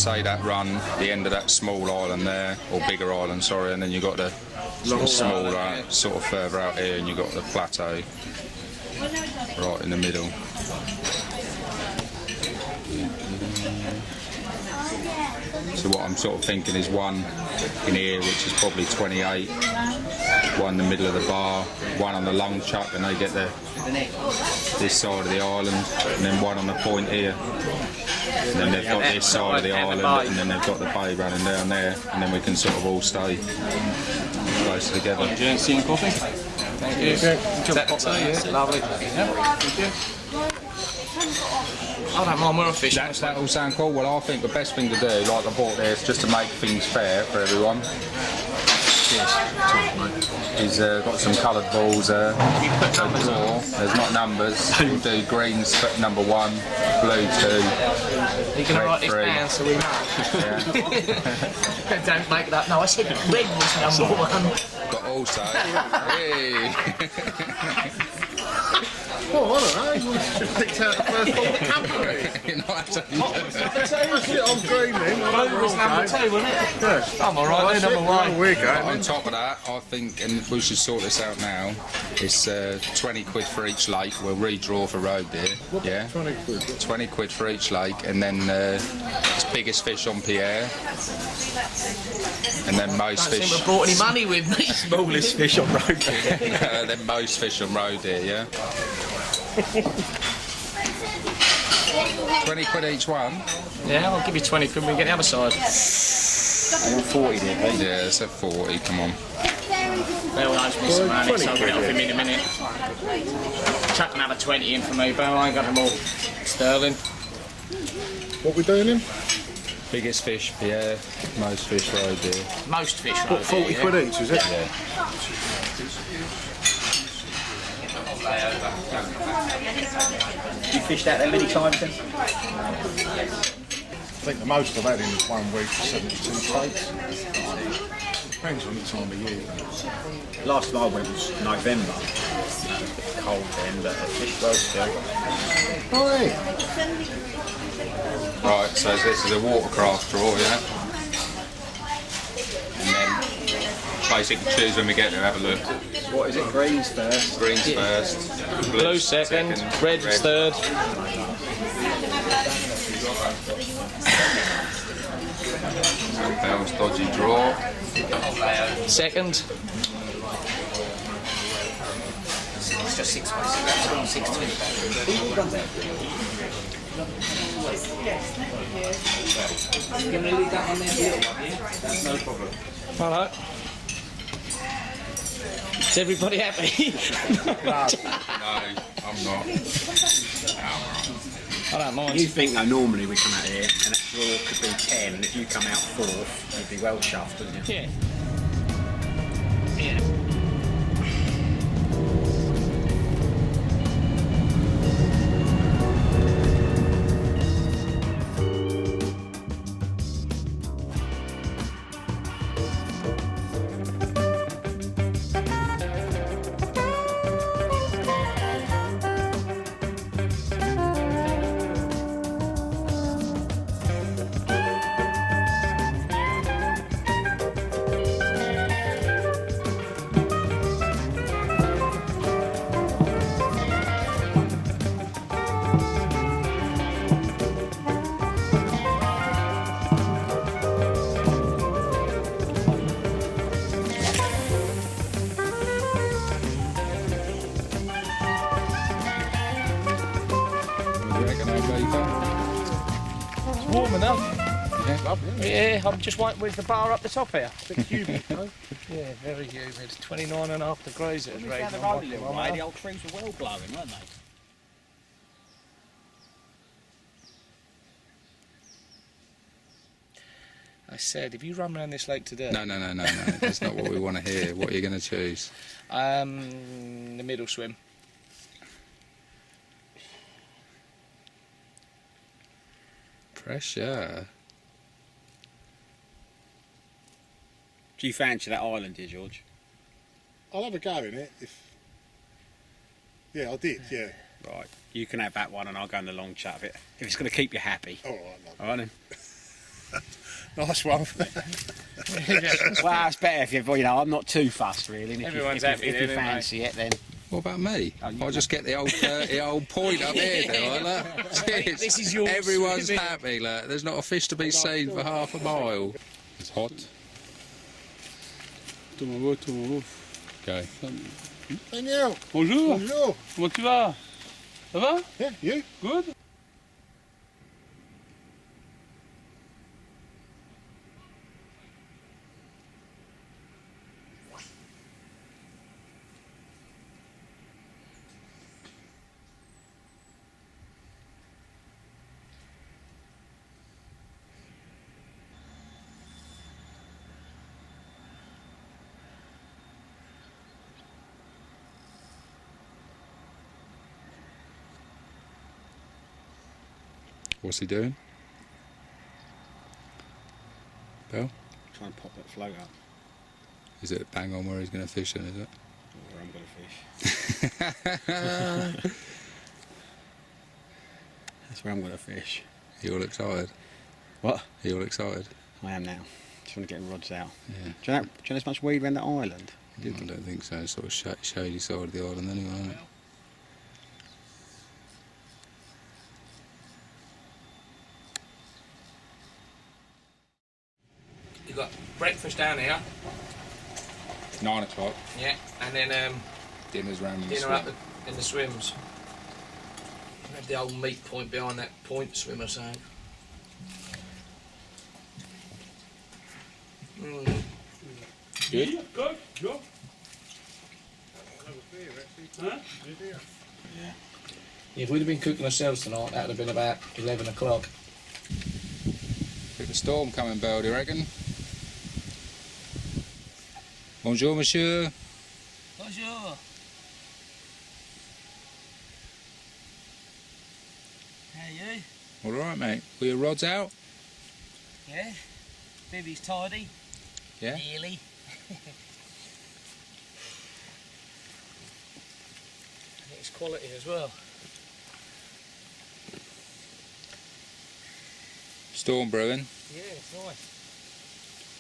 say that run, the end of that small island there, or bigger island, sorry, and then you've got the sort of smaller, sort of further out here, and you've got the plateau right in the middle. So what I'm sort of thinking is one in here, which is probably 28, one in the middle of the bar, one on the long chuck, and they get this side of the island, and then one on the point here. And then they've got this side of the island, and then they've got the bay running down there, and then we can sort of all stay close together. Do you see any coffee? Thank you. Is that the tea? Yeah, lovely. Thank you. I don't mind where I fish. Does that all sound cool? Well, I think the best thing to do, like I bought this, just to make things fair for everyone, is got some coloured balls there. There's not numbers. We'll do greens number 1, blue 2. You're going to write this down so we know. Don't make that. No, I said red was number 1. But also, hey. Oh, I don't know. You just picked out the first ball of the company. I'm green then. Blue was number 2, wasn't it? Yes. I'm alright, then number 1. We're going. On top of that, I think, and we should sort this out now, it's 20 quid for each lake. We'll redraw for Roe Deer. Yeah? 20 quid. 20 quid for each lake, and then it's biggest fish on Pierre. And then most Don't fish. seem to have brought any money with me. Smallest fish on Roe Deer. Then most fish on Roe Deer, yeah? 20 quid each one? Yeah, I'll give you 20 quid when we get the other side. I want 40 there, please. Yeah, it's a 40, come on. Bell owes me some money, so I'll get it off him in a minute. Chuck another 20 in for me, Bell. I ain't got them all. Sterling. What we doing in? Biggest fish, Pierre. Most fish, Roe Deer. Most fish, What, 40 quid each, is it? Yeah. You fished out there many times then? I think the most I've had in 1 week is 72 plates. Depends on the time of year. Last time I went was November. Cold then, but the fish well still. Oh, hey. Right, so this is a watercraft draw, yeah? And then basically choose when we get there, have a look. What is it? Greens first. Greens first, Blue second, red was third. Bell's dodgy draw. Second. It's just 6 places. 6 No problem. Hello. Is everybody happy? No, I'm not. I don't mind. You think though normally we come out here and that draw could be 10, and if you come out 4th, you'd be well chuffed, wouldn't you? Yeah. Yeah. Warm enough. Yeah, lovely. Yeah, I'm just waiting with the bar up the top here. A bit humid, though. Yeah, very humid. 29.5 degrees it was raining. The old trees were well blowing, weren't they? I said, if you run around this lake today... No. That's not what we want to hear. What are you going to choose? The middle swim. Pressure. Do you fancy that island here, George? I'll have a go in it if... Yeah, I did, yeah. Right, you can have that one and I'll go on the long chat of it. If it's going to keep you happy. All right, love. All right then. Nice one. Well, it's better if you know, I'm not too fussed really. And Everyone's if happy you then, aren't fancy it, then What about me? I'll just get the old point up here, do I? Look. Cheers. This is yours, Everyone's isn't it? happy. Look. There's not a fish to be seen for half a mile. It's hot. Okay. Daniel. Bonjour, Bonjour. comment tu vas? Ça va? Yeah, you? Good? What's he doing? Bell? try and pop that float up. Is it bang on where he's going to fish then, is it? Where I'm going to fish. That's where I'm going to fish. You all excited? What? You all excited? I am now. Just want to get rods out. Yeah. Do you know there's much weed around that island? I don't think so. It's sort of shady side of the island anyway, isn't it? You've got breakfast down here, 9 o'clock. yeah, and then Dinner's round in the dinner swim. up in the swims. We have the old meat point behind that point swimmer saying. Good? Good, good. Huh? If we'd have been cooking ourselves tonight, that would have been about 11 o'clock. Bit of a storm coming, Belle, do you reckon? Bonjour, monsieur. Bonjour. How are you? All right, mate. Were your rods out? Yeah. Baby's tidy. Yeah? Nearly. And it's quality as well. Storm brewing. Yeah, it's nice.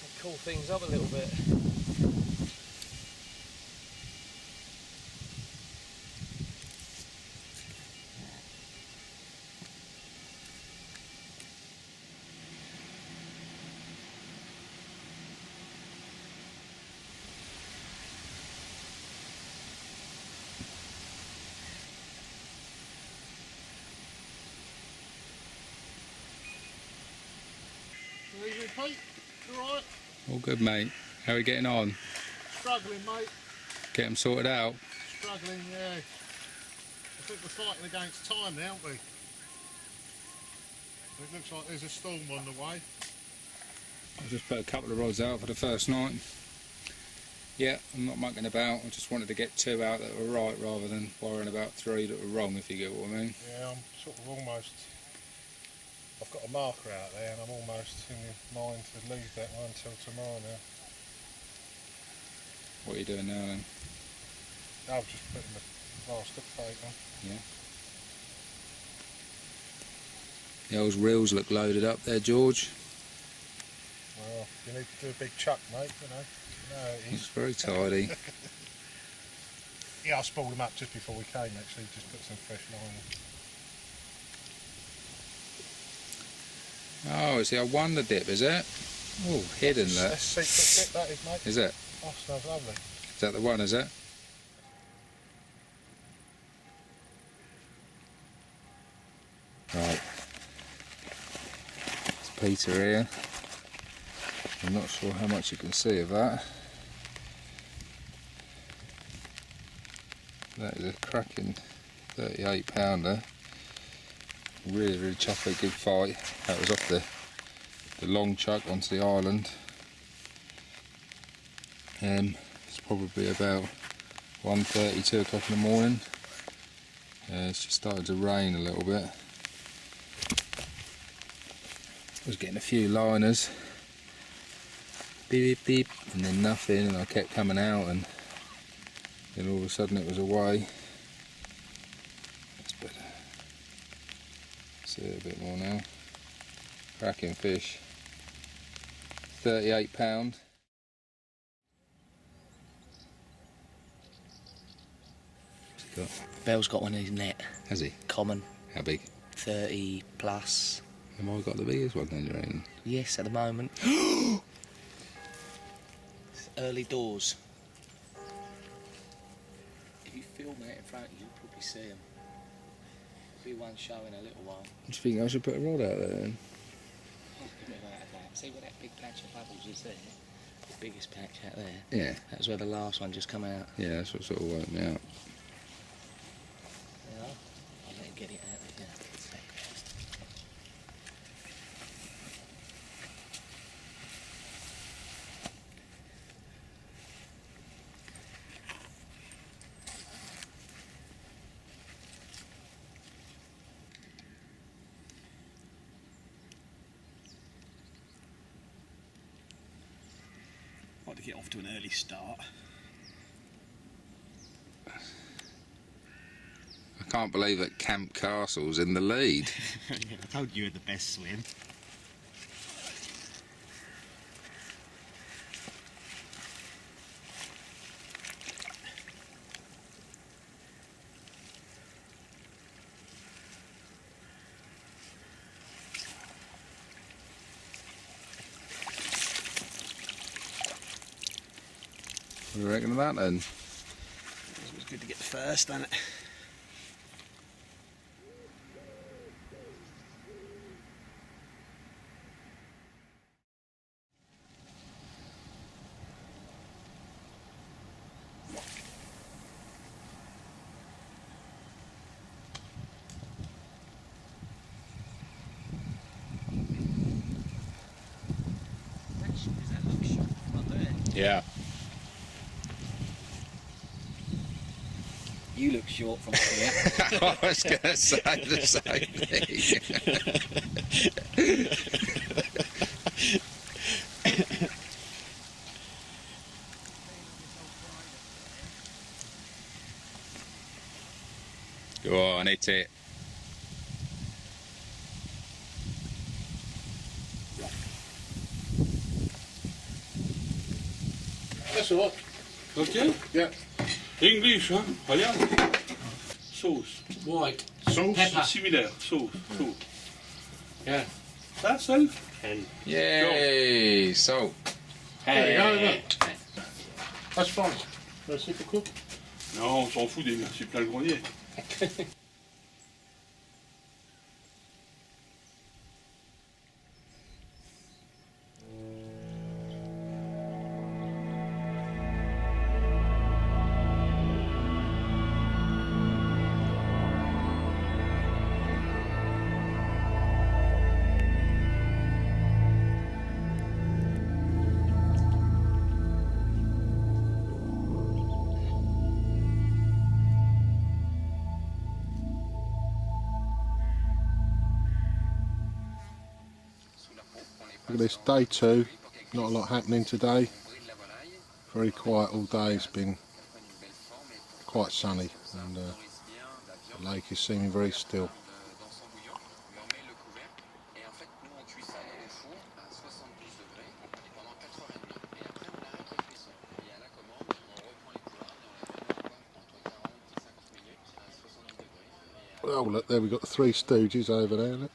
It cool things up a little bit. Evening, Pete. You alright? All good, mate. How are we getting on? Struggling, mate. Get them sorted out? Struggling, yeah. I think we're fighting against time now, aren't we? It looks like there's a storm on the way. I just put a couple of rods out for the first night. Yeah, I'm not mucking about. I just wanted to get 2 out that were right rather than worrying about 3 that were wrong, if you get what I mean. Yeah, I'm sort of almost... I've got a marker out there and I'm almost in the mind to leave that one until tomorrow now. What are you doing now then? I was just putting the last update on. Yeah. The old reels look loaded up there, George. Well, you need to do a big chuck, mate, you know. You know how it It's is. very tidy. Yeah, I spooled them up just before we came actually, just put some fresh line in. Oh, it's the old Wonder Dip, is it? Oh, hidden there. That's secret dip, that is, mate. Is it? Oh, smells lovely. Is that the one, is it? Right. It's Peter here. I'm not sure how much you can see of that. That is a cracking 38 pounder. Really, really choppy, good fight. That was off the long chuck onto the island. It's probably about 1:30, 2 o'clock in the morning. It's just started to rain a little bit. I was getting a few liners, beep beep beep, and then nothing, and I kept coming out, and then all of a sudden it was away. That's better. See it a bit more now. Cracking fish. £38. Bell's got one in his net. Has he? Common. How big? 30 plus. Have I got the biggest one then, you reckon? Yes, at the moment. It's early doors. If you film it in front of you, you'll probably see them. There'll be one show in a little while. Do you think I should put a rod out there then? See where that big patch of bubbles is there? The biggest patch out there. Yeah. That's where the last one just come out. Yeah, that's what sort of woke me out. Yeah. I'll let him get it out of there. Like to get off to an early start. I can't believe that Camp Castle's in the lead. I told you had the best swim. What do you reckon of that then? It was good to get the first, wasn't it? Yeah. You look short from here. I was going to say the same thing. Go on, hit it. That's all right. Okay? Yeah. English, huh? Regarde. Sauce. White. Sauce. Pepper. Similar. Sauce. Sauce. Yeah. Ça, seul? Yay! Salt. There you go, look. That's fine. Merci beaucoup. Non, on s'en fout des merci plein le grenier. Look at this, day 2. Not a lot happening today. Very quiet all day. It's been quite sunny and the lake is seeming very still. Oh look, there we've got the Three Stooges over there, look.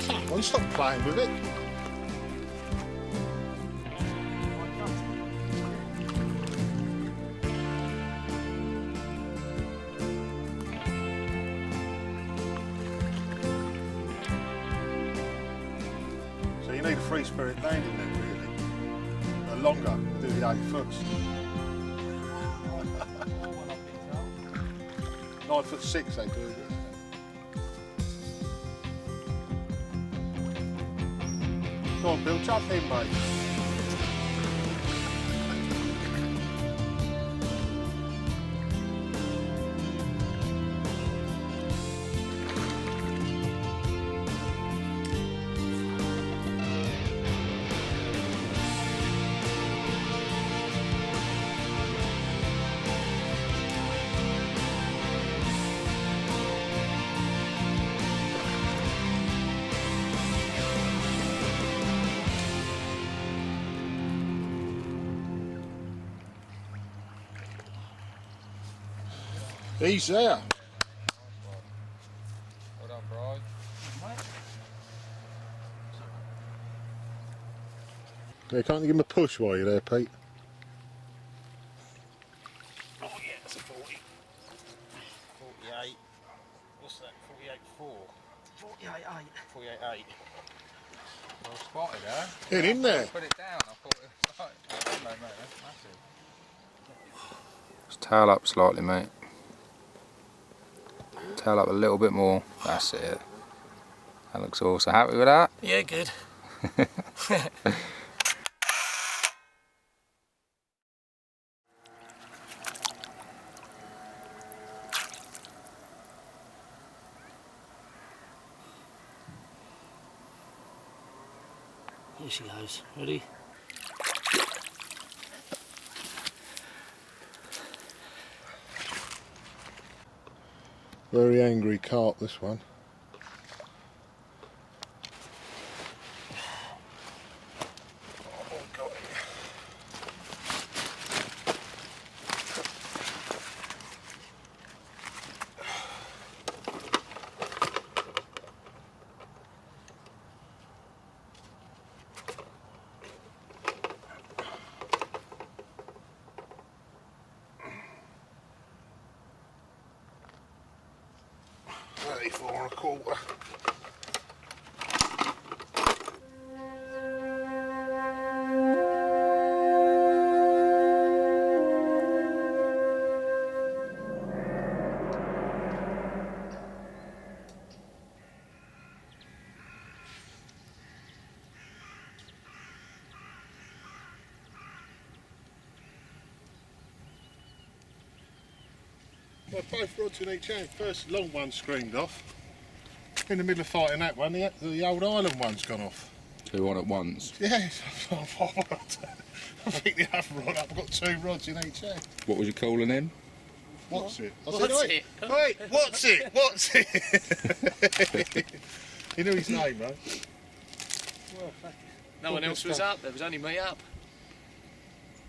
Come on, stop playing with it. So you need a free spirit landing then, really. Longer, do the 8 foots. 9'6" they do. Come on, Bill, jump in, mate. He's there. Well done, Brian. Yeah, can't you give him a push while you're there, Pete? Oh yeah, that's a 40. 48. What's that? 48.4. 48.8. 48.8. Well spotted, huh? Get in there. Put it down. I thought it was like, no, mate, that's massive. Just tail up slightly, mate. Tail up a little bit more. That's it. That looks awesome. Happy with that? Yeah, good. Here she goes. Ready? Very angry carp, this one. Well, both rods in each hand. First long one screamed off. In the middle of fighting that one, the old island one's gone off. Two on at once. Yes, I think the other rod, I've got two rods in each hand. What was you calling him? What's it? I What's said, it? Wait, what's it? What's it? He knew his name, right? Well, No one else was up. There was only me up.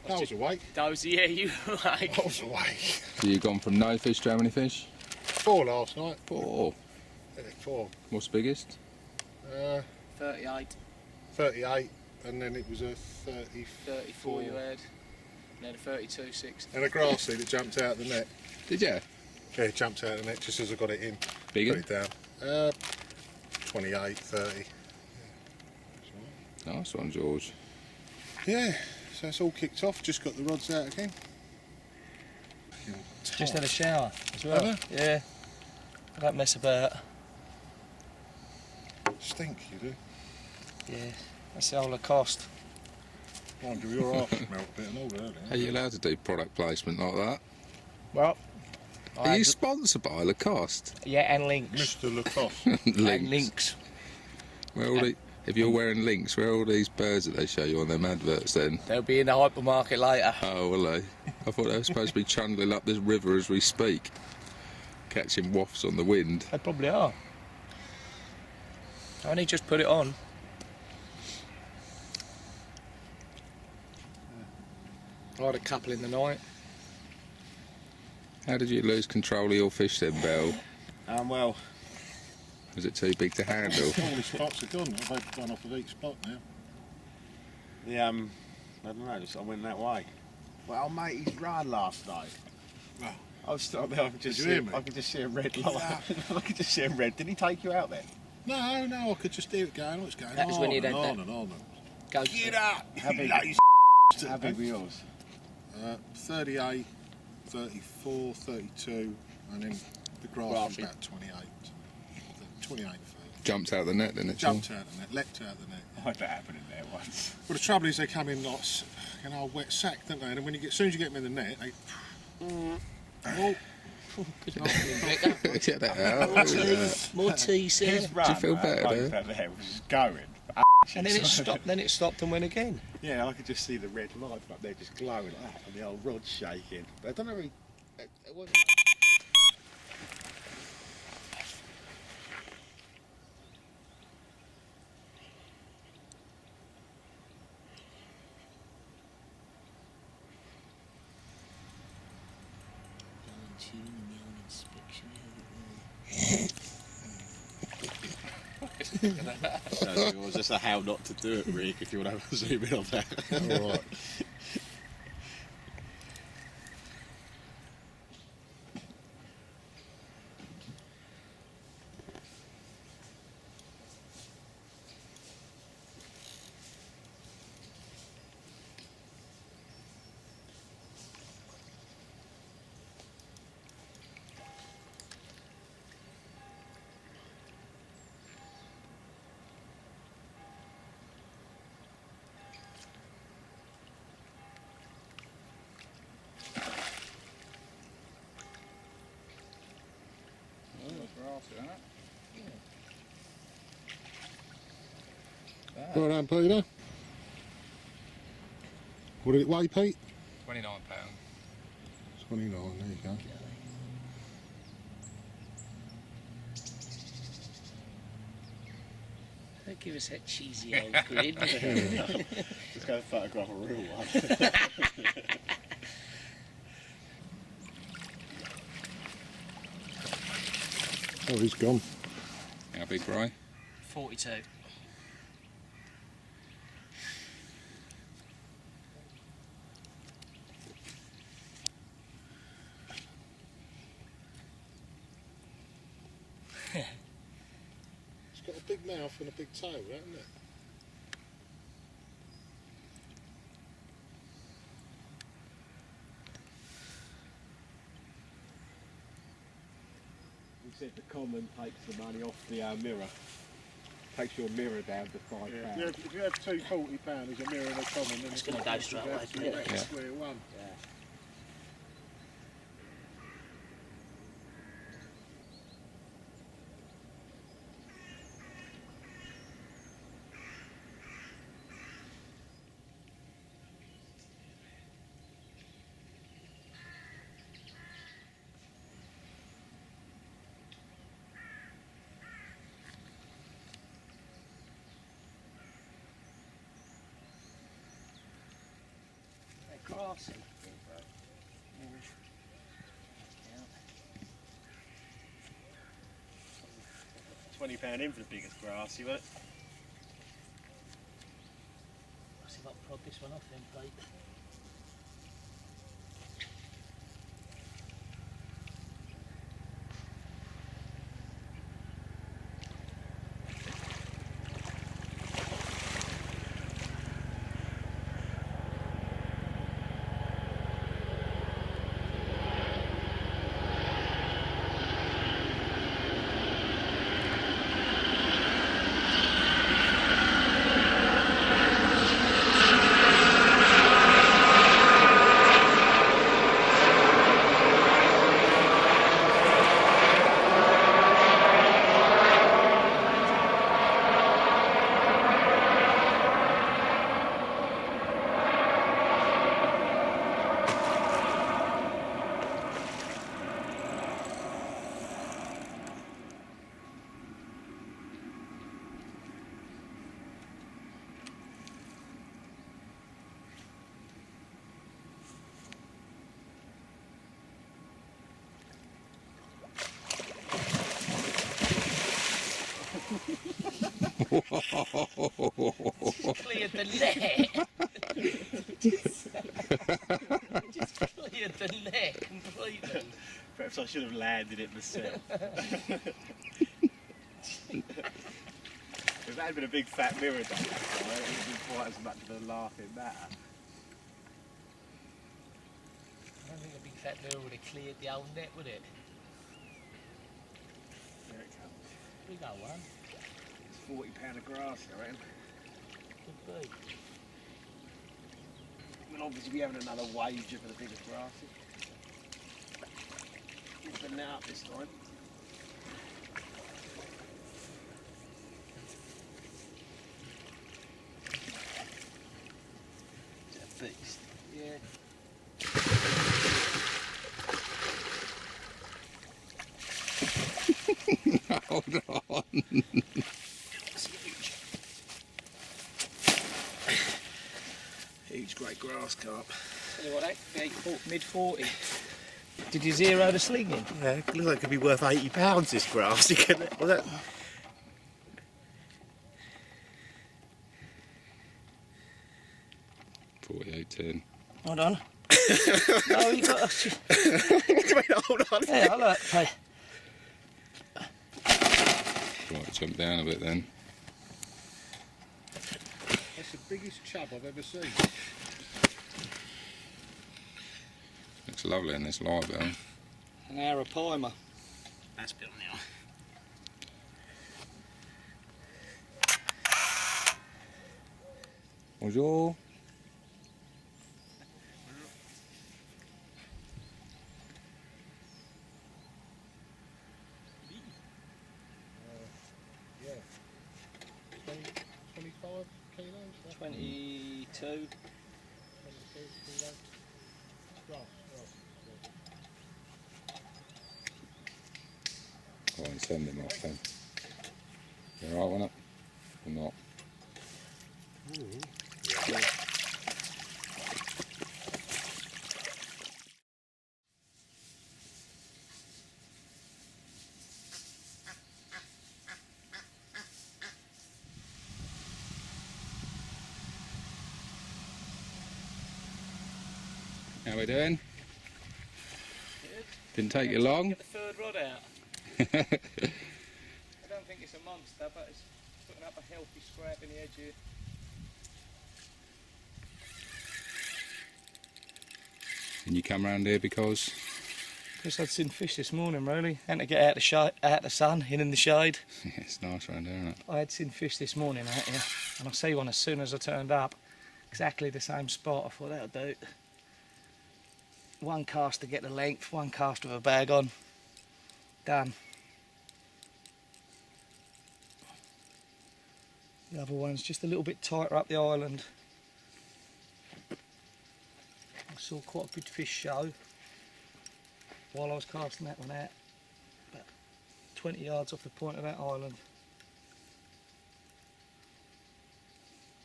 I was awake. Dozy, yeah, you were like. I was awake. So you gone from no fish to how many fish? 4 last night. 4. Yeah, 4. What's the biggest? 38, 38, and then it was a 34. 34 you had. And then a 32, 6. And a grassy that jumped out of the net. Did you? Yeah, it jumped out of the net just as I got it in. Bigger? Put it down. 28, 30. Nice one, George. Yeah, so it's all kicked off. Just got the rods out again. Just had a shower as well. Have Yeah. I don't mess about. Stink, you do. Yeah. That's the whole of cost. Mind you, your arse smelled a bit and all earlier. Are you allowed to do product placement like that? Well, Are you sponsored by Lacoste? yeah, and links. Mr. Lacoste. And links. Where all if you're wearing links, where are all these birds that they show you on them adverts then? They'll be in the hypermarket later. Oh, will they? I thought they were supposed to be trundling up this river as we speak, catching wafts on the wind. They probably are. I only just put it on. I had a couple in the night. How did you lose control of your fish then, Bell? Well, Was it too big to handle? All the spots are gone. I've gone off of each spot now. I don't know, I went that way. Well, mate, he's run last night. Well, I was stood there, I could just Did see you hear him. me? I could just see a red light. I could just see him red. Did he take you out then? no, I could just hear it going. What's going That on? was when you'd had and on that- and on. Go. Get up! How big- Lazy How big were yours? 38, 34, 32, and then the grass was Grassy. about 28. 28, 30. Jumped out of the net, didn't it? Jumped out of the net, leapt out of the net. I had that happen in there once. Well, the trouble is they come in like an old wet sack, don't they? And then when as soon as you get them in the net, they. Oh. Check that out. More tea, sir. His run, you feel better right, there? out there was just going. And then it stopped. Then it stopped and went again. Yeah, I could just see the red light up there just glowing like that, and the old rod shaking. But I don't know. It wasn't. It was just a how not to do it, Rick, if you want to have a zoom in on that. All right. Well done, Peter. What did it weigh, Pete? £29. 29, there you go. Don't give us that cheesy old grin. Just go photograph a real one. Oh, he's gone. How big, Bry? 42. It's got a big mouth and a big tail, hasn't it? He said the common takes the money off the mirror. Takes your mirror down to £5. Yeah, if you have two £40, there's a mirror in a common, then It's going to go straight away, isn't it? Yeah. square one. Grassy. £20 in for the biggest grassy, wasn't it? I'll see if I can prod this one off then, Pete. Cleared the net. Just cleared the net completely. Perhaps I should have landed it myself. If that had been a big fat mirror down that far, it would have been quite as much of a laughing matter. I don't think a big fat mirror would have cleared the old net, would it? Here it comes. We go one. £40 of grass, I reckon. We'll obviously be having another wage of the bigger grasses. We'll put that up this time. It's a beast. Yeah. Hold on. Huge great grass carp. Tell you what, that could be mid-40. Did you zero the sling in? Yeah, it looks like it could be worth £80 this grass. You can, was that? $48.10. Hold on. No, you got Hold on. Yeah, look. Hey. Right, jump down a bit then. That's the biggest chub I've ever seen. Looks lovely in this live Bill. An arapaima. That's Bill now. Bonjour. Yeah. 25 kilos? 22. 22 kilos? Grass. Go on, send him off then. You alright with it? Or not? How we doing? Good. Didn't take you long? Get the third rod out. I don't think it's a monster, but it's putting up a healthy scrap in the edge here. And you come round here because? Because I'd seen fish this morning, really. And to get out the sun, in the shade. Yeah, it's nice round here, isn't it? I had seen fish this morning out here, and I see one as soon as I turned up. Exactly the same spot. I thought that'll do. One cast to get the length, one cast with a bag on. Done. The other one's just a little bit tighter up the island. I saw quite a good fish show while I was casting that one out. About 20 yards off the point of that island.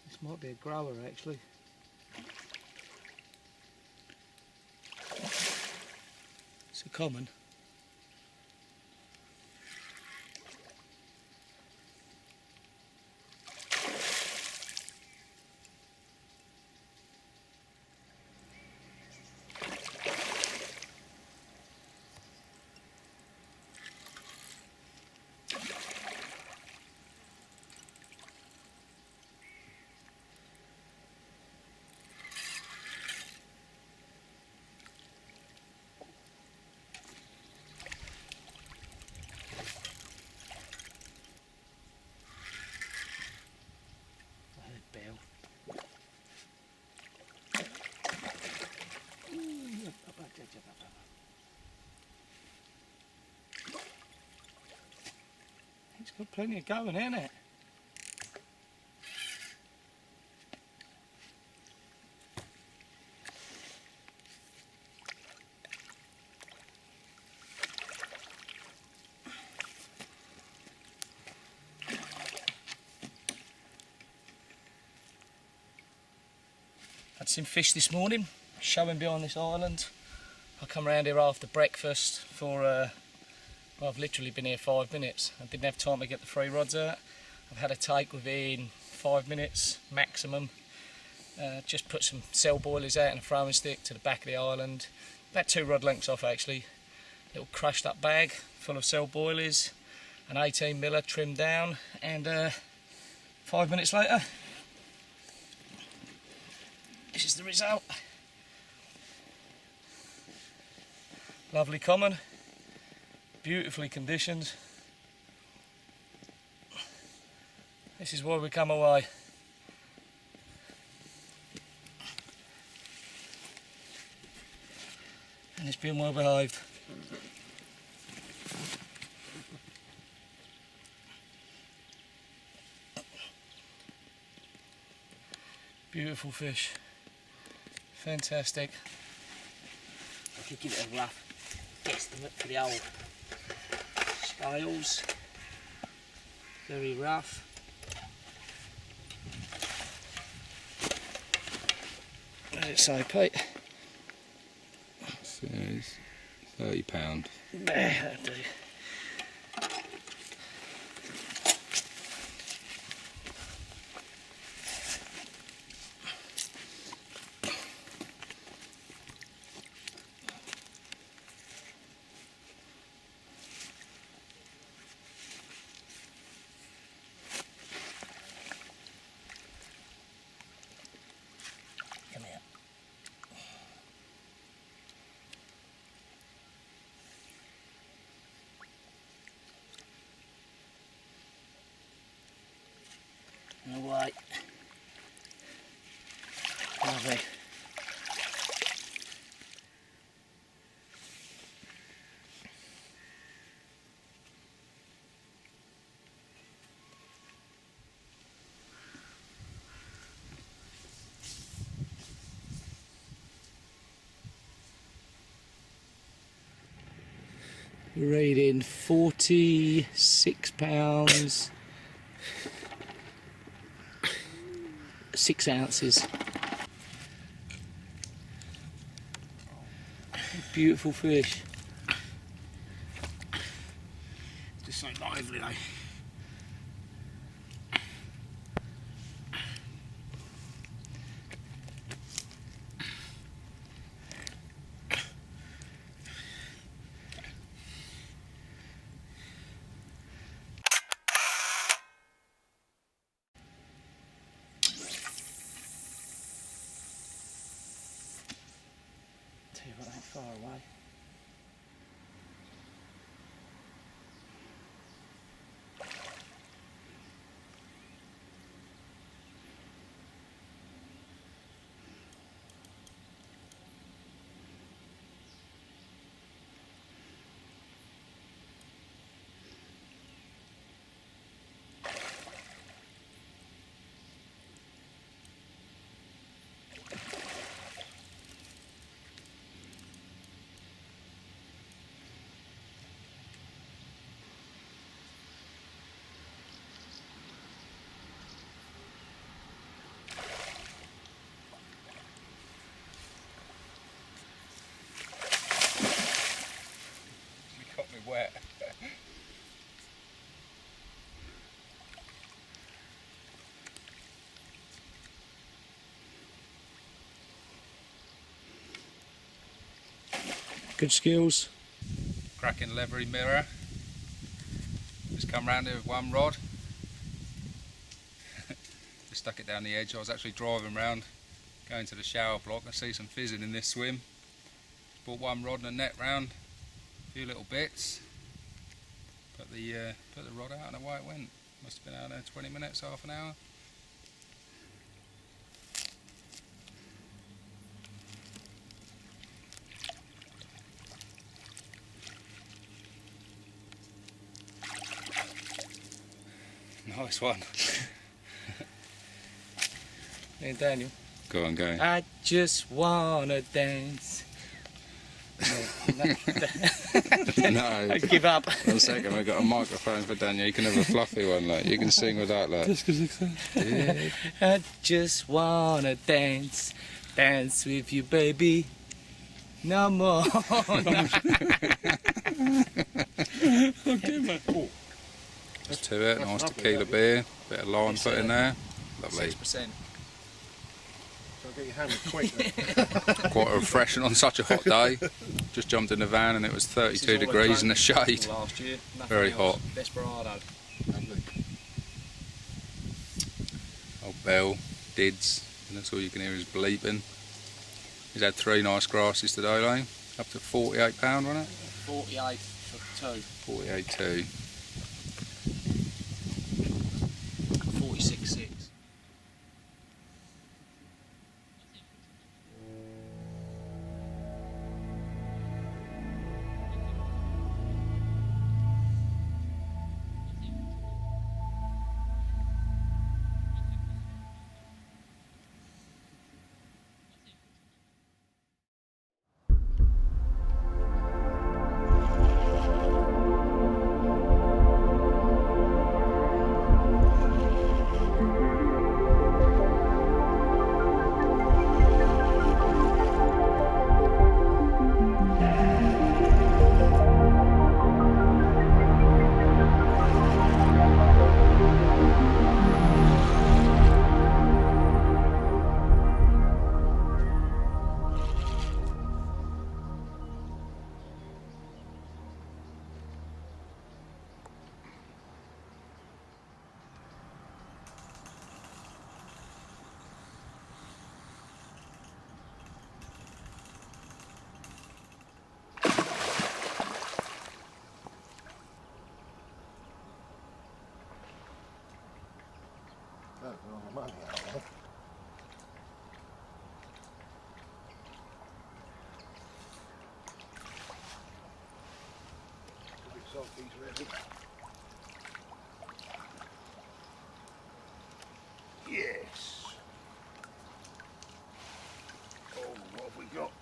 This might be a grower actually. It's a common. Bell. It's got plenty of going, isn't it? Had some fish this morning, showing behind this island. I come round here after breakfast for, well, I've literally been here 5 minutes. I didn't have time to get the 3 rods out. I've had a take within 5 minutes maximum. Just put some cell boilers out and a throwing stick to the back of the island. About 2 rod lengths off actually. Little crushed up bag full of cell boilers, an 18 miller trimmed down, and 5 minutes later, this is the result. Lovely common, beautifully conditioned. This is why we come away. And it's been well behaved. Beautiful fish. Fantastic. I could give it a rough guesstimate for the old scales. Very rough. What did it say, Pete? It says £30. That'll do. Come here. No way. Lovely. Reading £46, 6 ounces. Beautiful fish. Just so lively though. Tell you what, ain't far away. Got me wet. Good skills. Cracking leathery mirror. Just come round here with one rod. Just stuck it down the edge. I was actually driving round, going to the shower block. I see some fizzing in this swim. Brought one rod and a net round. A few little bits. Put the rod out and away it went. Must have been out there 20 minutes, half an hour. Nice one. Hey Daniel. Go on, go. I just wanna dance. No. I give up. 1 second, I've got a microphone for Daniel. You can have a fluffy one, like you can sing with that, like. Just because Yeah. I just wanna dance, dance with you, baby. No more. Just to it, nice tequila beer, bit of lime put in there. Lovely. 6%. So get your hammer quick then. Quite refreshing on such a hot day. Just jumped in the van and it was 32 degrees in the shade. Last year. Very hot. Desperado. Old Bell, Dids, and that's all you can hear is bleeping. He's had 3 nice grasses today, though. Up to £48, wasn't it? 48 for 2. 48.2. all the money out of them. Yes. Oh, what have we got?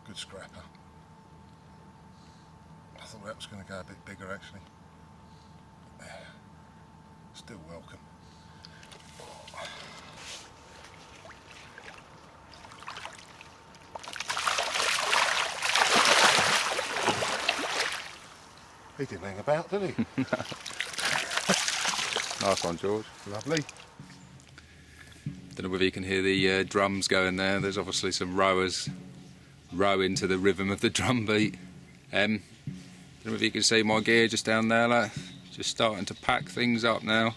Good scrapper. I thought that was going to go a bit bigger actually. Still welcome. He didn't hang about, did he? Nice one, George. Lovely. Don't know whether you can hear the drums going there. There's obviously some rowers rowing to the rhythm of the drum beat. Don't know if you can see my gear just down there, like, just starting to pack things up now.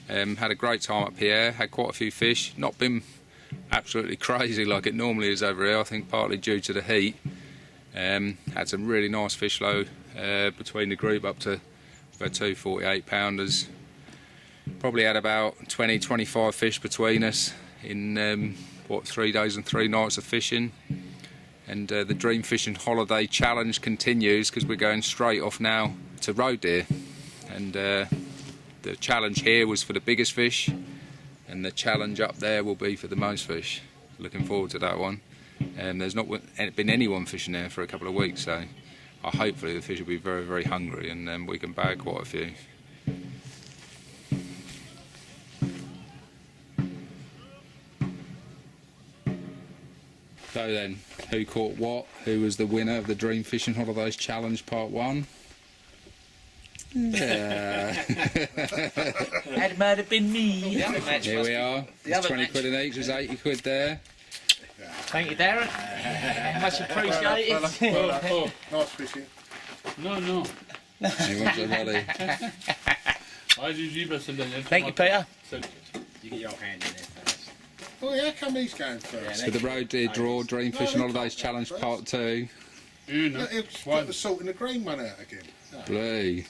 Had a great time at Pierre, had quite a few fish, not been absolutely crazy like it normally is over here, I think partly due to the heat. Had some really nice fish though, between the group up to about 2 48-pounders. Probably had about 20-25 fish between us in 3 days and 3 nights of fishing. And the Dream Fishing Holiday Challenge continues because we're going straight off now to Roe Deer. And the challenge here was for the biggest fish, and the challenge up there will be for the most fish. Looking forward to that one. There's not been anyone fishing there for a couple of weeks, so hopefully the fish will be very, very hungry, and then we can bag quite a few. So then, who caught what? Who was the winner of the Dream Fishing Holidays Challenge Part 1? Yeah. That might have been me. Here we are. It's 20 quid in each, there's 80 quid there. Thank you, Darren. Much appreciated. Oh, nice fishing. No. He wants a volley. Thank you, Peter. You get your hand in there first. Oh, yeah, how come he's going first? For the Roe Deer Draw Dream Fishing Holidays Challenge Part 2. Look, he'll put the salt and the green one out again. Blue.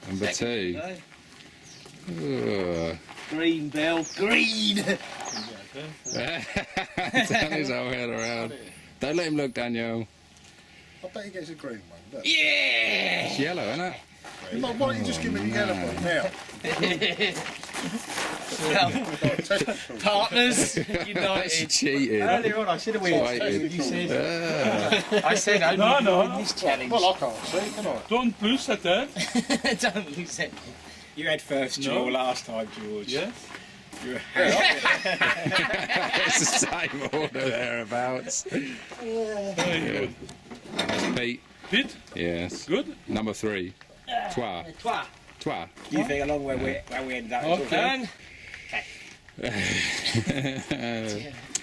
Number 2. Ugh. Green, Bell. Green! Turn his whole head around. Don't let him look, Daniel. I bet he gets a green one. Look. Yeah! It's yellow, isn't it? Why don't you just give me the yellow one now? Partners That's united. cheating. Earlier on, I should have Waited. You said. I said only No. this challenge. Well, I can't see, can I? Don't plus at that. Don't lose it. You had first draw No. last time, George. Yes. You were It's the same order thereabouts. Very good. That's Pete. Pete, Yes. good. Number 3. Toi. Toi. You think along where we ended up? Okay.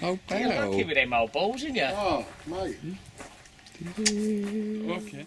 Oh, You're lucky Bell. with them old balls, aren't you? Oh, mate. Okay.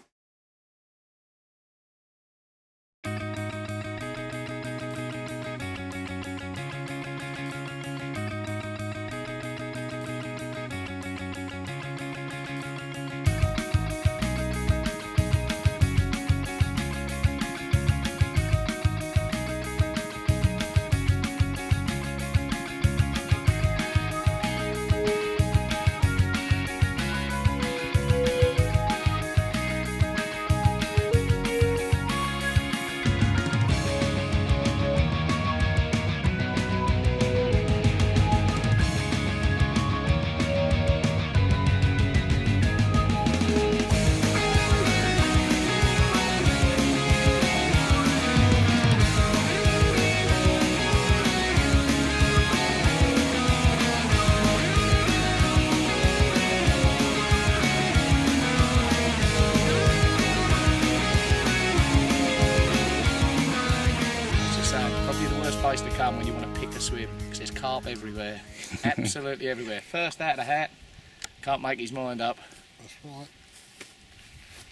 Probably the worst place to come when you want to pick a swim, because there's carp everywhere. Absolutely everywhere. First out of the hat, can't make his mind up. That's right.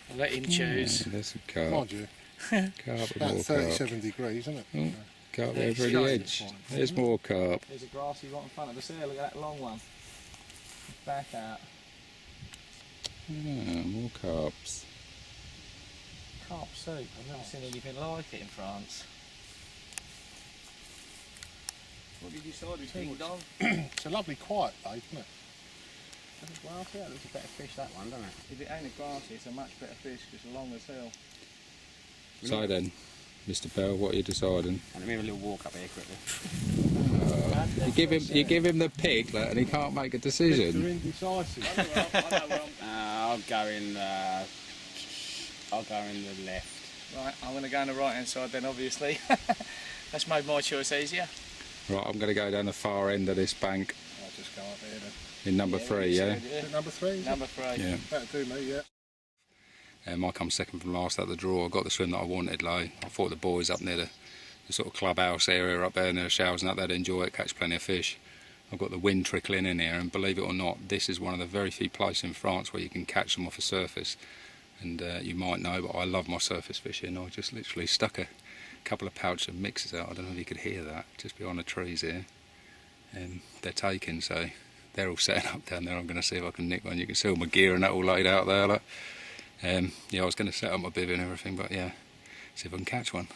I'll let him choose. There's some carp. Mind you, Carp and about more carp. 37 degrees, isn't it? Carp over the edge. There's more carp. There's a grassy right in front of us there, look at that long one. Back out. More carps. Carp soup, I've never seen anything like it in France. What did you decide? Ding dong. It's a lovely quiet day, isn't it? Well, yeah, that's a better fish, that one, doesn't it? If it ain't a grassy, it's a much better fish because it's long as hell. So then, Mr. Bell, what are you deciding? And let me have a little walk up here quickly. You give him the piglet and he can't make a They're decision. indecisive. I'll go in the left. Right, I'm going to go on the right hand side then, obviously. That's made my choice easier. Right, I'm going to go down the far end of this bank I'll just go up here then. in number 3, yeah? Is it number 3? Is Number 3. Yeah. That'll do me, yeah. I come second from last at the draw. I got the swim that I wanted, like. I thought the boys up near the sort of clubhouse area up there near the showers and that, they'd enjoy it, catch plenty of fish. I've got the wind trickling in here, and believe it or not, this is one of the very few places in France where you can catch them off the surface. And you might know, but I love my surface fishing. I just literally stuck a couple of pouches of mixes out. I don't know if you could hear that, just behind the trees here. They're taken, so they're all setting up down there. I'm going to see if I can nick one. You can see all my gear and that all laid out there. Like. Yeah, I was going to set up my bivvy and everything, but yeah, see if I can catch one.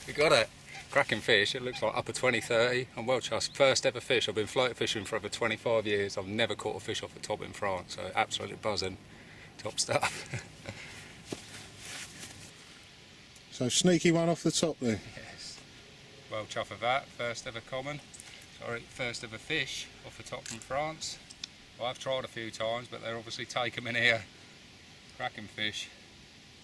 We got it. Cracking fish. It looks like upper 20, 30. I'm well chuffed. First ever fish. I've been float fishing for over 25 years. I've never caught a fish off the top in France, so absolutely buzzing. Top stuff. So sneaky one off the top there. Yes. Well chuffed of that. First ever common. Sorry, first ever fish off the top from France. Well, I've tried a few times, but they're obviously taking them in here. Cracking fish.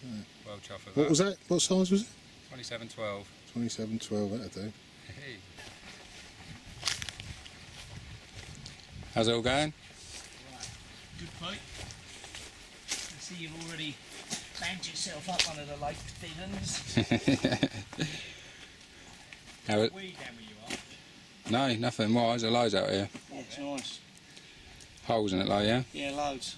Yeah. Well chuffed of that. What was that? What size was it? 27-12. 27-12, that'll do. Hey. How's it all going? Good fight. I see you've already banked yourself up one of the lake diggins. How it? Weed down where you are. No, nothing. Why? There's loads out here. Yeah, it's nice. Holes in it, though, yeah? Yeah, loads.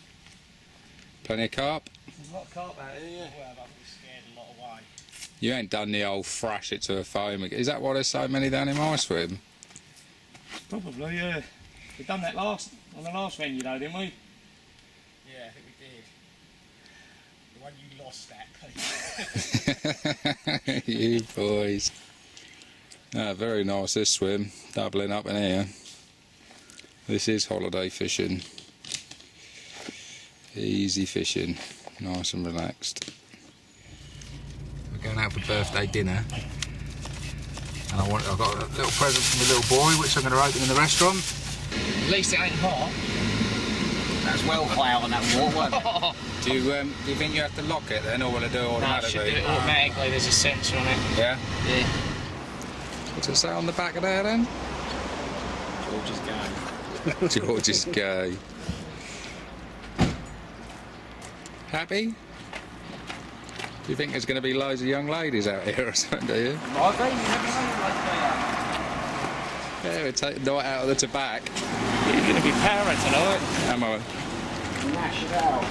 Plenty of carp? There's a lot of carp out here, yeah. Well, I've been scared a lot away. You ain't done the old thrash it to a foam. Is that why there's so many down in my swim? Probably, yeah. We've done that on the last venue though, didn't we? Yeah, I think we did. The one you lost at. You boys. Ah, very nice this swim, doubling up in here. This is holiday fishing. Easy fishing, nice and relaxed. We're going out for birthday dinner. And I've got a little present from my little boy, which I'm going to open in the restaurant. At least it ain't hot. That's well clout on that water, wasn't it? Do you think you have to lock it then, or will it do it No, it should automatically? do it automatically. There's a sensor on it. Yeah? Yeah. What's it say on the back of there then? George is going. George is gay. Happy? Do you think there's going to be loads of young ladies out here or something, do you? Might be, you never know. Yeah, we're taking the night out of the tobacco. You're going to be para tonight. Am I? Lash it out.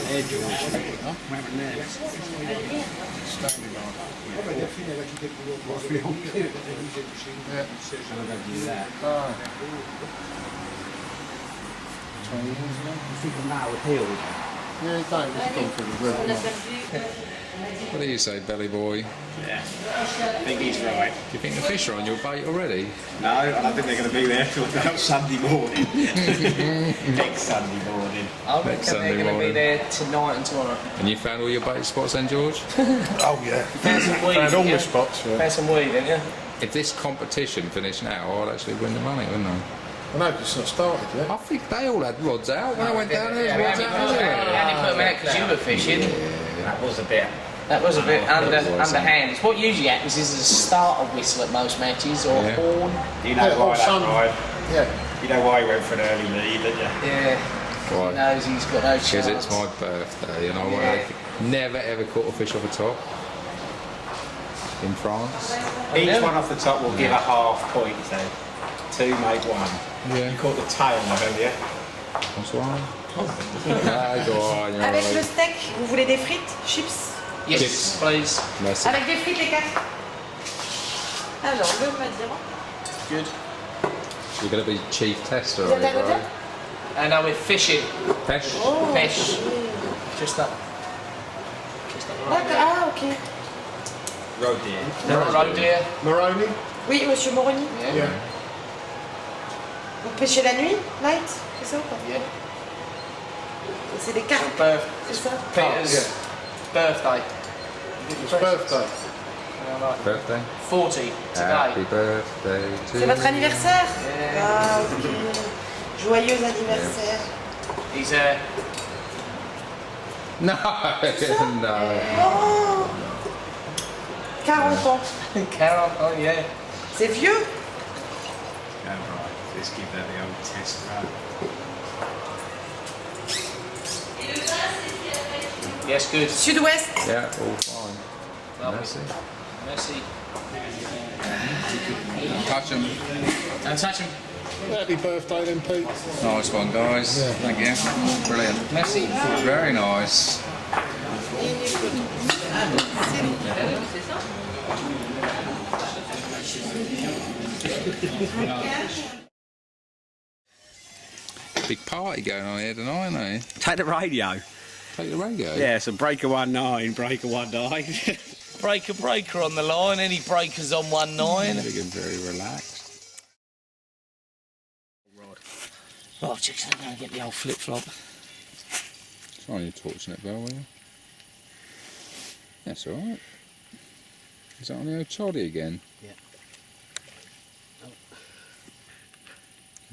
There, George. Huh? Where am I Standing on. Do that. Yeah, Dave, it's gone through the river. What do you say, belly boy? Yeah. I think he's right. Do you think the fish are on your bait already? No, I don't think they're going to be there till about Sunday morning. Next Sunday morning. I reckon Sunday they're going to be morning. there tonight and tomorrow. And you found all your bait spots then, George? Oh yeah. Found some weed, Found all didn't my you? spots, yeah. Found some weed, didn't you? If this competition finished now, I'd actually win the money, wouldn't I? I know, it's not started yet. I think they all had rods out when I went down there. Yeah, Rods we out only everywhere. put them out because you were fishing. That was a bit. That was a bit was. underhand. What usually happens is there's a starter whistle at most matches or Yeah. horn. You know why that ride? Yeah. You know why he went for an early lead, don't you? Yeah. Why? He knows he's got no chance. Because it's my birthday and I want to never ever caught a fish off the top in France. Each one off the top will give a half point, so 2 make 1. Yeah. You caught the tail, haven't you? Bonsoir. Ah, go on, you're Avec le right. steak, vous voulez des frites, chips? Yes, Chips. please. Merci. Avec des frites les 4. Alors, le Madeira. Good. You're going to be chief tester, Vous are êtes you, à côté? right? And now we're fishing. Fish? Fish. Just up. D'accord, ah ok. Roe Deer. Roe Deer. Moroni? Oui, monsieur Moroni. Yeah. Yeah. Vous pêchez la nuit, night, c'est ça ou pas? Yeah. C'est des carpes, c'est ça? Peter's birthday. It's birthday. Birthday? 40 Happy today. birthday to C'est votre anniversaire? Yeah. Ah ok. Joyeux anniversaire. He's No, no. Oh 40 ans. Carol. Oh yeah. C'est vieux? Oh, right. Let's give that the old test run. Yes, good. Sud-ouest. Yeah, all fine. Lovely. Merci. Merci. Touch 'em. And touch him. Happy birthday then, Pete. Nice one, guys. Thank you. Brilliant. Merci. Very nice. Big party going on here tonight, isn't there? Take the radio. Take the radio. Yeah, so breaker 19, breaker 19. Breaker on the line. Any breakers on 19? Big and very relaxed. Right, chicks, I'm going to get the old flip flop. Try your torching it, Bell, will you? That's alright. Is that on the old choddy again? Yeah.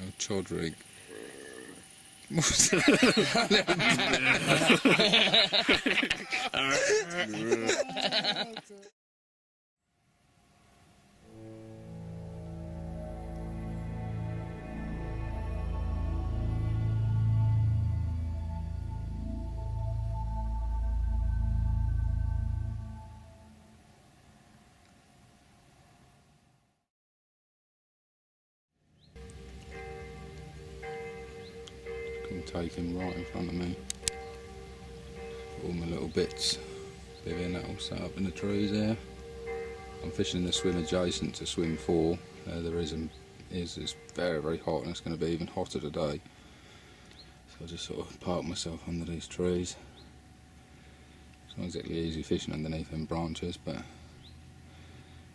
Old chod rig. take him right in front of me. All my little bits, being that all set up in the trees there. I'm fishing in the swim adjacent to swim 4. It's very, very hot, and it's going to be even hotter today. So I just sort of park myself under these trees. It's not exactly easy fishing underneath them branches, but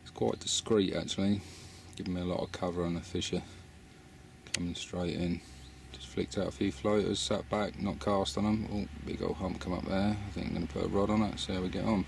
it's quite discreet actually, giving me a lot of cover on the fisher coming straight in. Just flicked out a few floaters, sat back, not cast on them. Oh, big old hump come up there. I think I'm going to put a rod on it, see how we get on.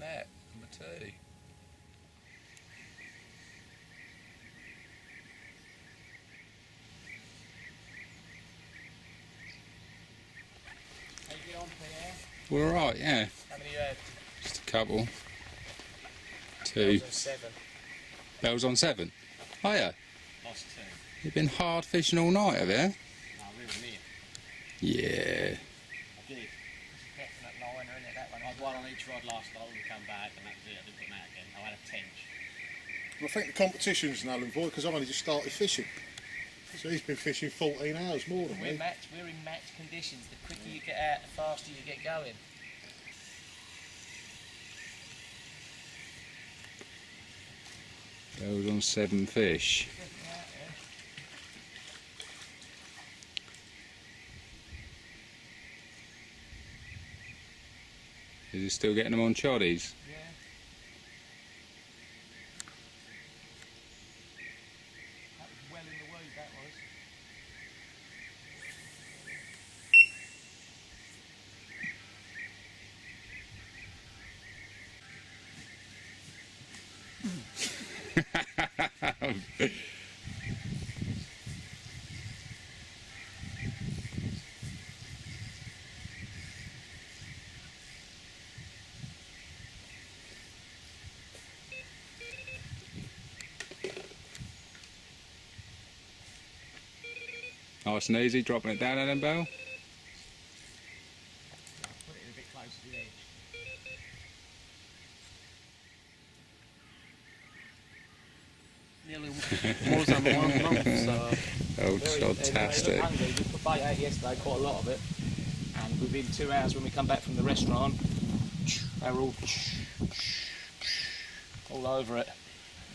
Net, number 2. We're alright, yeah. How many you had? Just a couple. I 2. was on 7. Bells on 7. Oh yeah. Lost 2. You've been hard fishing all night, have you? No, really near. Yeah. I did. Definite liner, isn't it? That one. I had one on each rod last night when we come back, and that was it. I didn't put them out again. I had a tench. Well, I think the competition's null and void because I've only just started fishing. So he's been fishing 14 hours more than me. We're in match conditions. The quicker you get out, the faster you get going. Bells on 7 fish. Is he still getting them on choddies? Yeah. That was well in the wood, that was. Nice and easy, dropping it down then, Bell. Put it a bit closer to the edge. Nearly more than 1 month, so Oh, fantastic. Hungry. We put bait out yesterday, quite a lot of it. And within 2 hours when we come back from the restaurant, they were all over it.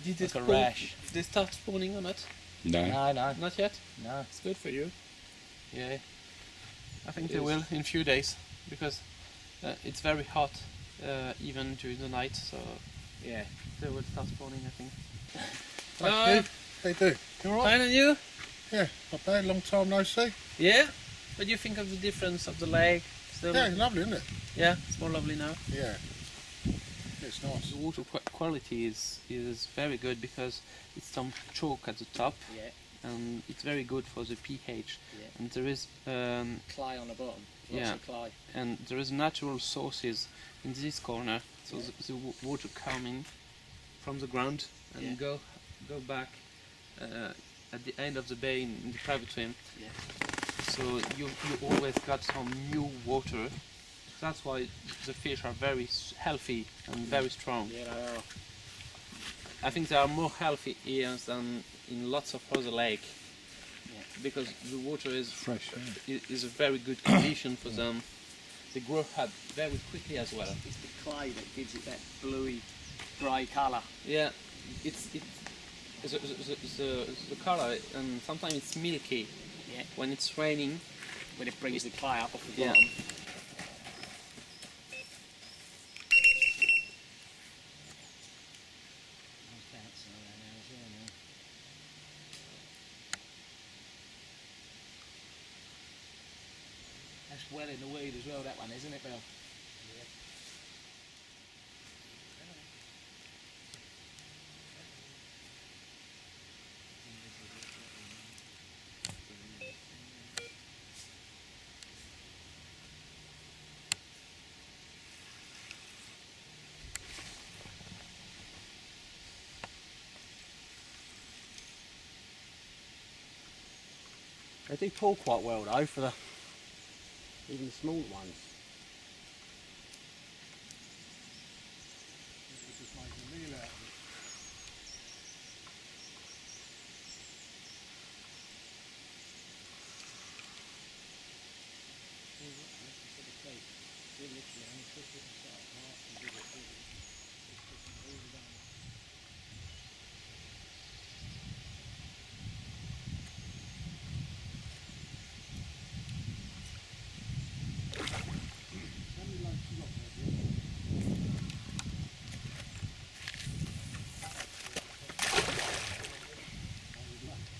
did Like it a rash. they start spawning or not? No. No, no, Not yet? no. It's good for you. Yeah. I think It they is. will in a few days because it's very hot even during the night, so Yeah. they will start spawning, I think. Thank you. How you doing? You alright? Fine, and you? Yeah, not bad. Long time no see. Yeah? What do you think of the difference of the lake? Still, Yeah, lovely, isn't it? yeah, it's more lovely now. Yeah. It's nice. The water quality is very good because it's some chalk at the top, Yeah. and it's very good for the pH. Yeah. And there is Clay on the bottom. Lots Yeah. of clay. and there is natural sources in this corner, so the water coming from the ground and go back at the end of the bay in the private swim. Yeah. So you always got some new water. That's why the fish are very healthy and very strong. Yeah, they are. I think they are more healthy here than in lots of other lakes. Because the water is Fresh, is a very good condition for them. They grow up very quickly as well. It's the clay that gives it that bluey, grey colour. Yeah, it's the colour, and sometimes it's milky. Yeah. When it's raining, When it brings the clay up off the Yeah. bottom. That's well in the weed as well, that one, isn't it, Bill? They do pull quite well though for the even the small ones.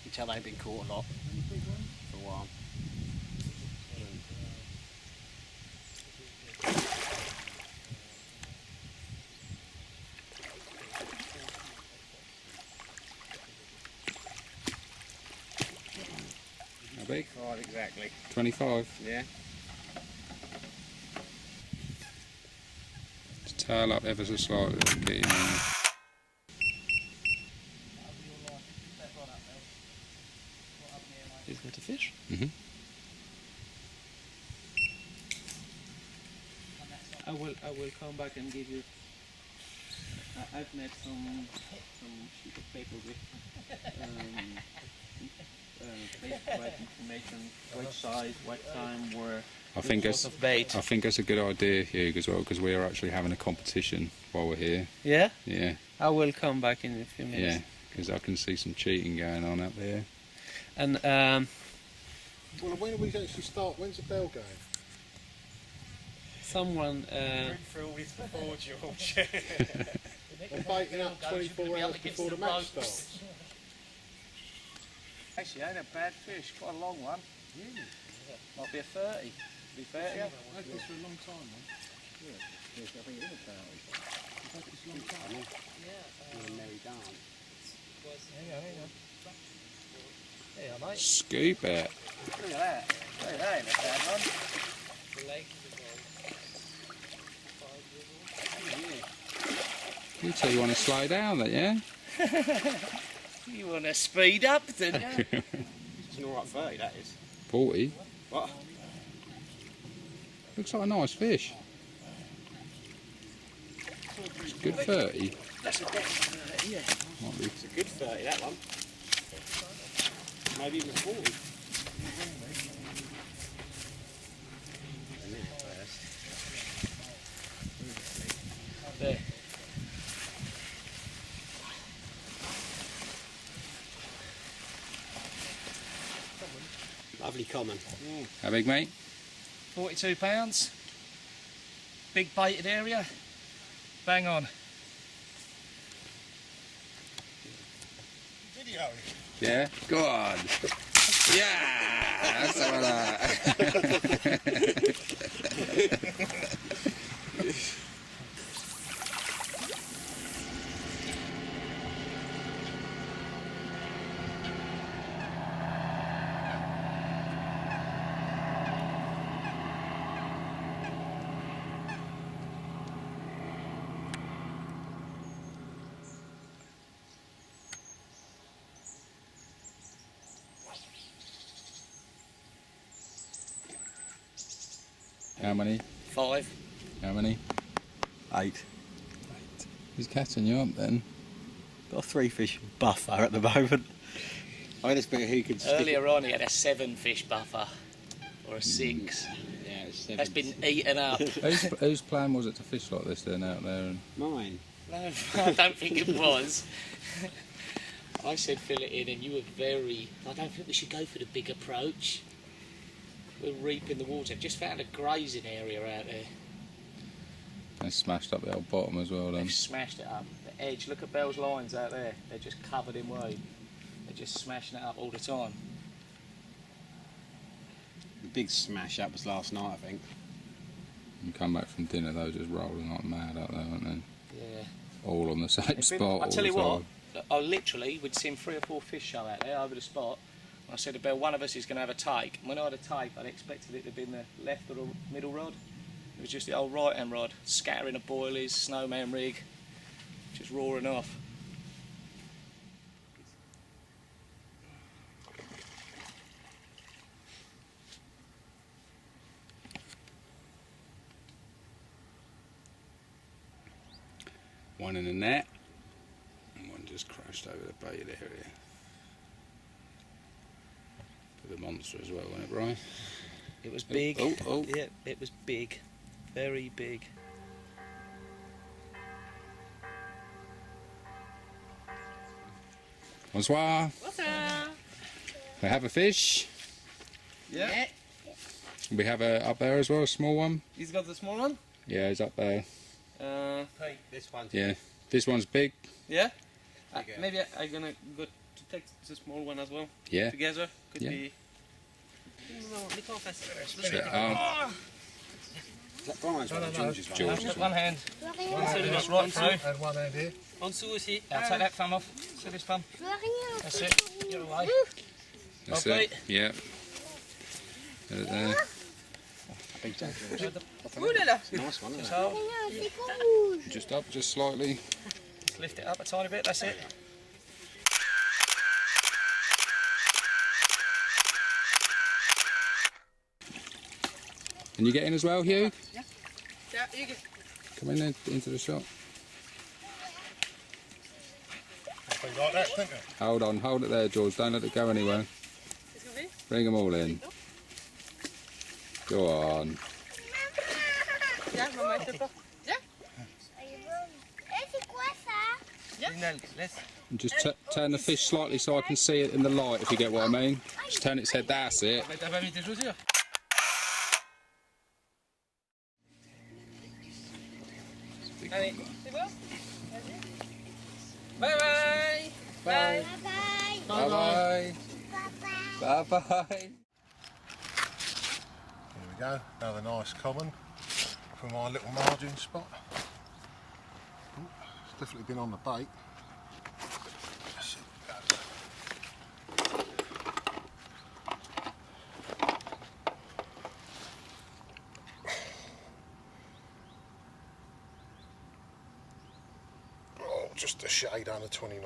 You tell they've been caught a lot for a while. How big? 5 exactly. 25. Yeah. Just tail up ever so slightly. Get in there. is that a fish? Mm-hmm. I will come back and give you. I've made some sheet of paper with basic information, what size, what time, where. I think that's a good idea, Hugh, as well, because we are actually having a competition while we're here. Yeah. Yeah. I will come back in a few minutes. Yeah, because I can see some cheating going on up there. And Well, when do we actually start? When's the bell going? someone. Through all this before, George. I'm baiting up 24 hours before the match starts. Actually, ain't a bad fish. Quite a long one. Might be a 30. Be 30. I've had this for a long time, man. Yes, I think it is a 30. I've had this a long time. With a merry dance. Scoop it. Look at that. Hey, that ain't a bad one. You two want to slow down, don't you? You want to speed up, don't you? It's an alright 30, that is. 40. What? Looks like a nice fish. It's a good 30. That's a good 30, yeah. Might be. It's a good 30, that one. Maybe even 40. There. Lovely common. How big, mate? 42 pounds. Big baited area. Bang on. Video. Yeah? Go on. Yeah! That's some of that. How many? 5. How many? 8. Who's catching you up then? Got a 3 fish buffer at the moment. I just figure who could stick Earlier on he had a 7 fish buffer. Or a 6. Yeah, it's 7. That's been eaten up. Whose plan was it to fish like this then out there? And... Mine. No, I don't think it was. I said fill it in and you were very... I don't think we should go for the big approach. We're reaping the water. I've just found a grazing area out there. They smashed up the old bottom as well then. They've smashed it up. The edge, look at Bell's lines out there. They're just covered in weed. They're just smashing it up all the time. The big smash up was last night, I think. You come back from dinner, they were just rolling like mad out there, weren't they? Yeah. All on the same spot. I tell you all what, I literally would seen 3 or 4 fish show out there over the spot. I said to Bell, one of us is going to have a take. When I had a take, I'd expected it to be in the left or the middle rod. It was just the old right hand rod, scattering of boilies, snowman rig, just roaring off. One in the net, and one just crashed over the bait area. For the monster as well, wasn't it, Brian? It was big. Oh. Yeah, it was big. Very big. Bonsoir. Bonsoir. We have a fish. Yeah. We have a up there as well, a small one. He's got the small one? Yeah, he's up there. Hey, this one's Yeah, this one's big. Yeah? Maybe I'm gonna go to take the small one as well. Yeah. Together. Could Yeah. be. Is that Brian's one? George's one? George's One hand. One hand just right through. And one hand here. En dessous aussi. Now take that thumb off. See this thumb? That's it. You're away. That's Okay. it. Yeah. Put it there. Big jack. Ouh là là. Nice one, isn't Just it? hold. Just up, just slightly. Just lift it up a tiny bit. That's it. Can you get in as well, Hugh? Yeah, you can. Come in there, into the shop. Something like that, think you? Hold on, hold it there, George. Don't let it go anywhere. Bring them all in. Go on. Viens, maman, elle te porte. Viens. C'est quoi ça? Lionel, laisse. And just turn the fish slightly so I can see it in the light, if you get what I mean. Just turn its head, that's it. Mais t'as pas mis tes chaussures? Allez, c'est bon? Vas-y. Bye bye. Bye. Bye-bye. Bye-bye. Here we go, another nice common from my little margin spot. Ooh, it's definitely been on the bait. Let's see what it goes. Oh, just a shade under £29.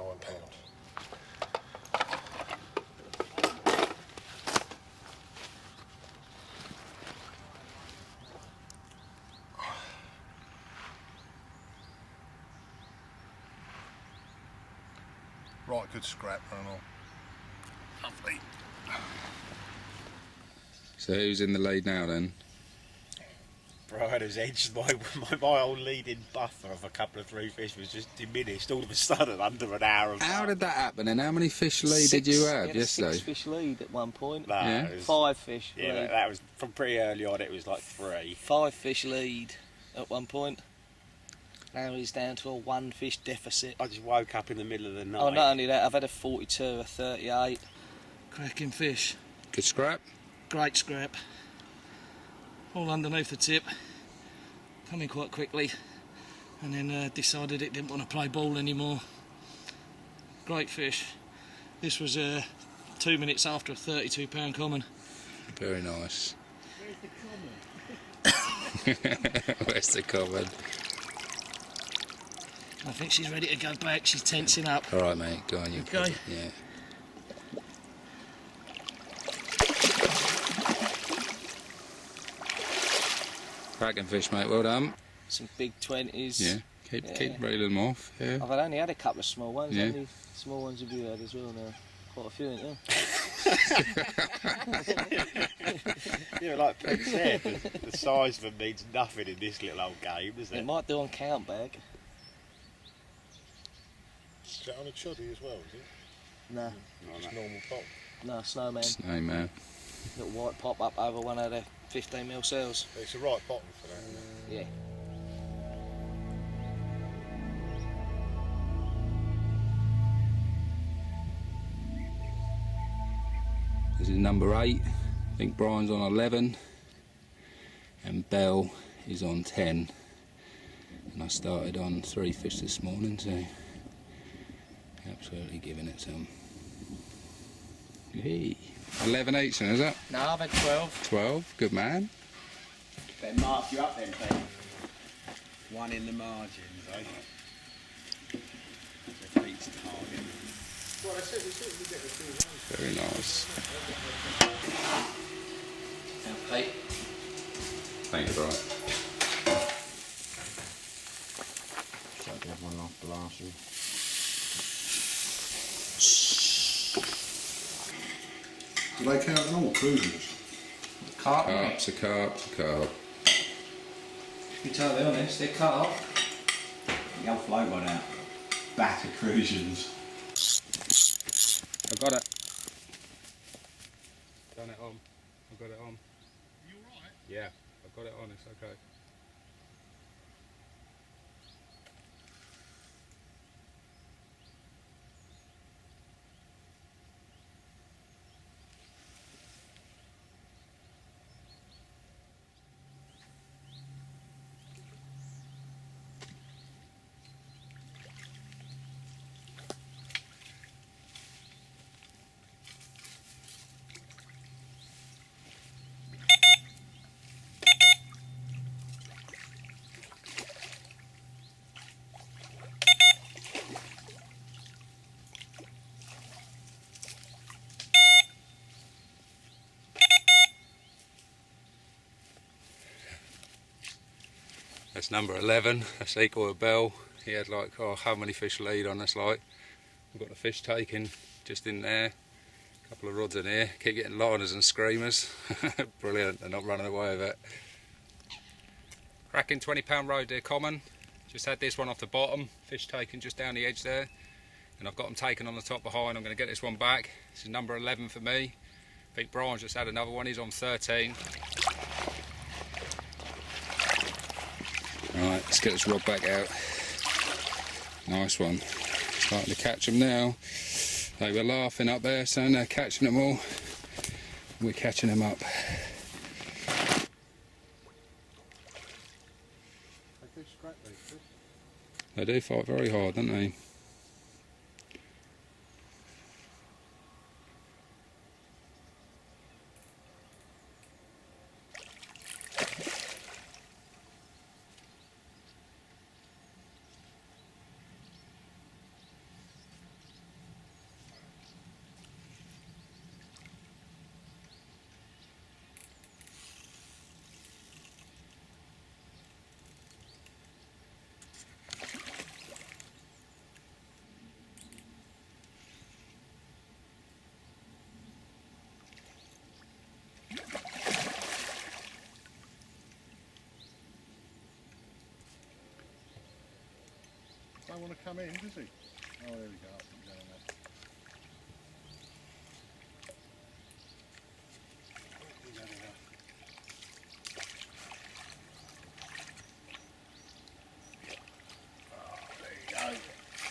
Right, good scrap and all. Lovely. So who's in the lead now then? Brian has edged my old leading buffer of a couple of 3 fish was just diminished all of a sudden under an hour of How did that happen and how many fish lead did you have yesterday? 6 fish lead at one point. No, Yeah. it was- 5 fish Yeah, lead. that was from pretty early on. It was like 3. 5 fish lead at one point. Now he's down to a 1 fish deficit. I just woke up in the middle of the night. Oh, not only that, I've had a 42, a 38. Cracking fish. Good scrap? Great scrap. All underneath the tip. Coming quite quickly. And then decided it didn't want to play ball anymore. Great fish. This was 2 minutes after a 32-pound common. Very nice. Where's the common? I think she's ready to go back. She's tensing up. All right, mate. Go on, you. Okay. Yeah. Cracking fish, mate. Well done. Some big 20s. Yeah. Keep reeling them off. Yeah. I've only had a couple of small ones. Yeah. How many small ones have you had as well now? Quite a few, ain't there? Yeah, like Pete said, the size of them means nothing in this little old game, does It it? might do on count bag. Is that on a choddy as well, is it? No, It's normal pop. no, snowman. Snowman. Little white pop up over one of the 15mm cells. It's the right bottom for that, isn't it? Yeah. This is number 8. I think Brian's on 11. And Bell is on 10. And I started on 3 fish this morning, so absolutely giving it some. Hey. 11 each, then, is it? No, I've had 12. 12, good man. Better mark you up then, Pete. One in the margins, eh? So Pete's target. Well, I said we get the 2 ones. Very nice. Now, Pete. Thank you, Brian. Try to have one off the last one. Do they count in all cruisers? Carp, Carp's a carp, a carp. to be totally honest, they're carp. The old flow one out. Batter crusions. I got it. Done it on. I've got it on. You alright? Yeah, I've got it on, it's okay. That's number 11, that's equal to Bell. He had like, how many fish lead on us like. We've got the fish taken just in there. A couple of rods in here, keep getting liners and screamers. Brilliant, they're not running away with it. Cracking 20-pound Roe Deer common. Just had this one off the bottom, fish taken just down the edge there. And I've got them taken on the top behind. I'm going to get this one back. This is number 11 for me. Pete Brian's just had another one, he's on 13. Right, let's get this rod back out. Nice one. Starting to catch them now. They were laughing up there, saying they're catching them all. We're catching them up. They do scrap these fish. They do fight very hard, don't they? Don't want to come in, does he? Oh, there we go. I think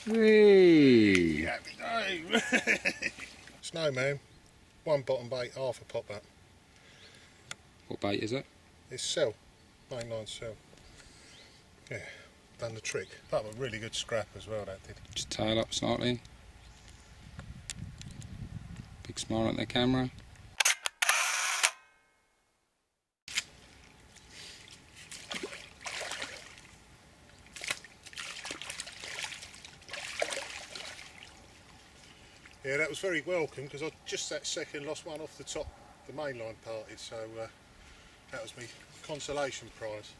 we're going there. Whee! Happy day! Snowman, one bottom bait, half a pop up. What bait is it? It's cell, mainline cell. Yeah, done the trick. That was a really good scrap as well, that did. Just tail up slightly. Big smile at the camera. Yeah, that was very welcome because I just that second lost one off the top, the mainline parted, so that was my consolation prize.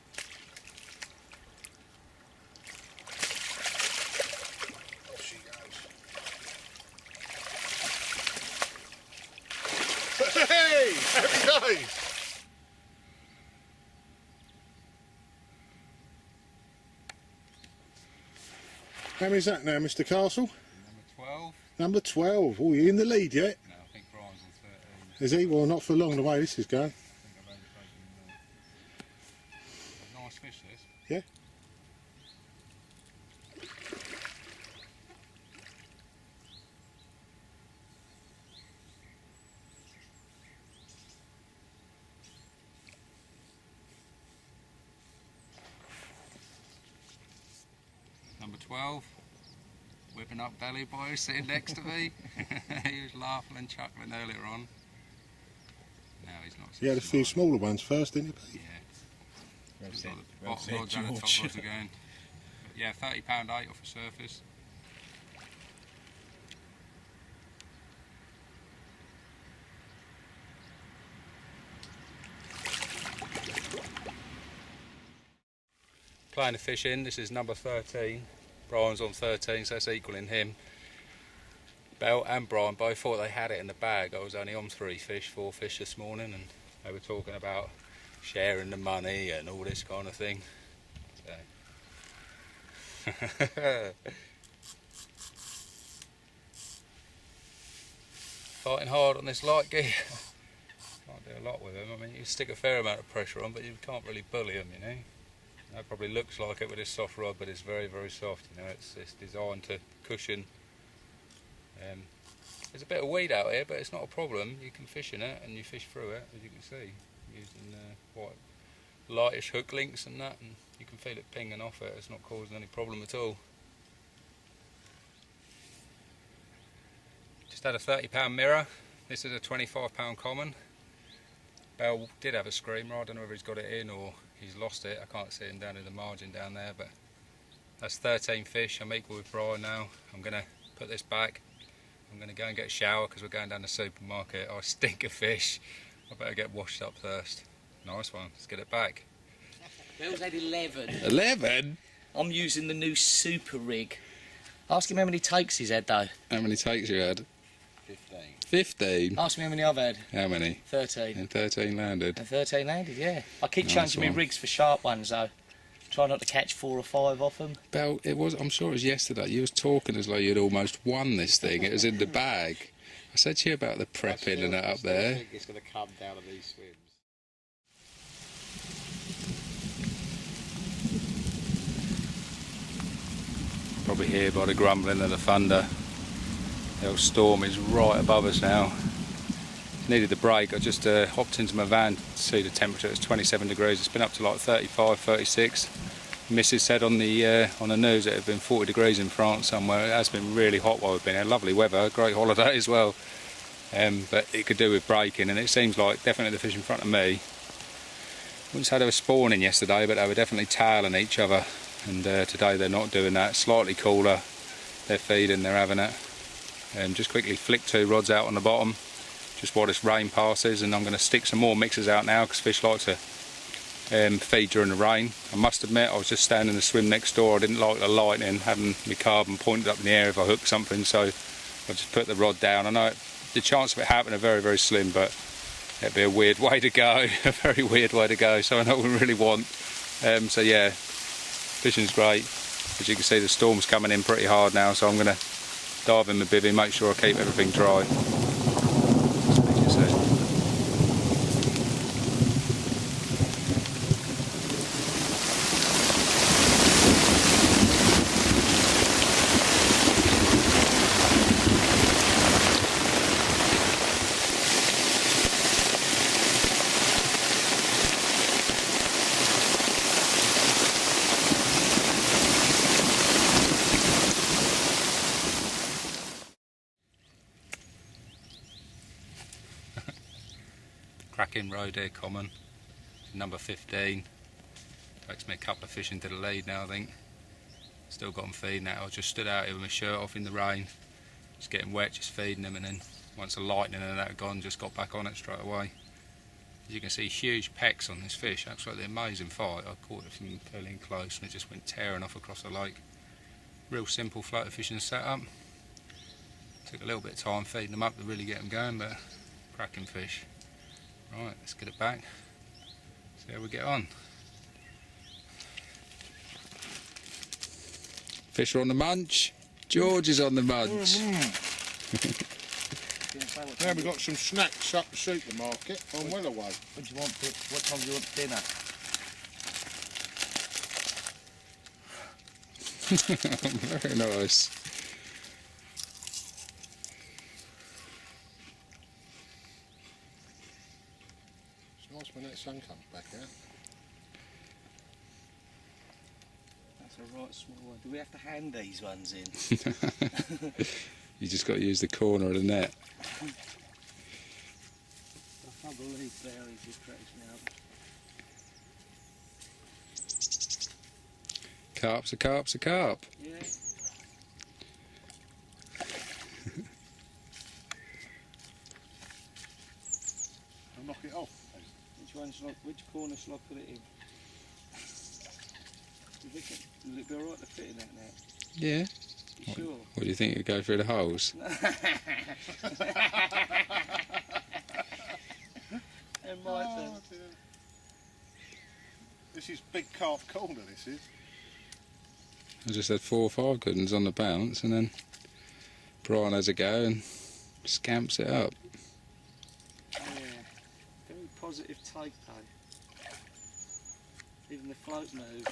Hey, happy days. How many's that now, Mr. Castle? Number 12. Number 12. Oh, you in the lead yet? No, I think Brian's on 13. Is he? Well, not for long the way this is going. I think I've only taken nice fish this. Yeah. Number 12, whipping up belly boy sitting next to me. He was laughing and chuckling earlier on. No, he's not. You had a few smaller ones first, didn't you, Pete? Yeah. He's got the bottom rods and the top rods again. But yeah, £30 8 off the surface. Playing the fish in, this is number 13. Brian's on 13, so that's equaling him. Bell and Brian both thought they had it in the bag. I was only on 4 fish this morning, and they were talking about sharing the money and all this kind of thing. So. Fighting hard on this light gear. Can't do a lot with them. I mean, you stick a fair amount of pressure on, but you can't really bully them, you know. That probably looks like it with this soft rod, but it's very, very soft. You know, it's designed to cushion. There's a bit of weed out here, but it's not a problem. You can fish in it, and you fish through it, as you can see, using quite lightish hook links and that, and you can feel it pinging off it. It's not causing any problem at all. Just had a £30 mirror. This is a £25 common. Bell did have a screamer. I don't know whether he's got it in or he's lost it. I can't see him down in the margin down there, but that's 13 fish. I'm equal with Brian now. I'm going to put this back. I'm going to go and get a shower because we're going down the supermarket. I stink of fish. I better get washed up first. Nice one. Let's get it back. Bell's had 11. 11? I'm using the new super rig. Ask him how many takes he's had though. How many takes you had? 15. 15? Ask me how many I've had. How many? 13. And 13 landed. And 13 landed, yeah. I keep Nice changing my one. rigs for sharp ones though. Try not to catch 4 or 5 off them. Bell, I'm sure it was yesterday, you was talking as though you'd almost won this thing. It was in the bag. I said to you about the prepping and that up there. I think it's going to come down to these swims. Probably hear by the grumbling of the thunder. The old storm is right above us now. Needed the break. I just hopped into my van to see the temperature. It's 27 degrees. It's been up to like 35, 36. Mrs said on the news that it had been 40 degrees in France somewhere. It has been really hot while we've been here. Lovely weather, great holiday as well. But it could do with breaking, and it seems like definitely the fish in front of me. Wouldn't say they were spawning yesterday, but they were definitely tailing each other. And today they're not doing that. Slightly cooler. They're feeding, they're having it. Just quickly flick 2 rods out on the bottom, just while this rain passes, and I'm going to stick some more mixers out now because fish like to feed during the rain. I must admit, I was just standing in the swim next door. I didn't like the lightning, having my carbon pointed up in the air if I hooked something, so I've just put the rod down. I know the chance of it happening are very, very slim, but it'd be a weird way to go, a very weird way to go, so I know what we really want. So yeah, fishing's great. As you can see, the storm's coming in pretty hard now, so I'm going to dive in my bivvy, make sure I keep everything dry. Speak to you soon. Cracking Roe Deer common, number 15. Takes me a couple of fish into the lead now, I think. Still got them feeding now. I just stood out here with my shirt off in the rain, just getting wet, just feeding them, and then once the lightning and that had gone, just got back on it straight away. As you can see, huge pecks on this fish. Absolutely amazing fight. I caught it from fairly close and it just went tearing off across the lake. Real simple floater fishing setup. Took a little bit of time feeding them up to really get them going, but cracking fish. Right, let's get it back. See how we get on. Fish are on the munch. George is on the munch. Now we've got some snacks up the supermarket on Willoway. What do you want? What time do you want dinner? Very nice. It's nice when that sun comes back out. That's a right small one. Do we have to hand these ones in? You just got to use the corner of the net. I can't believe Barry just cracks me up. Carp's a carp's a carp. Yeah. I'll knock it off. Which corner shall I put it in? Will it be alright to fit in that net? Yeah. You sure? What do you think? You go through the holes? It might do. This is big carp corner, this is. I just had 4 or 5 good ones on the bounce, and then Brian has a go and scamps it up. Yeah. Very positive take though. Even the float move.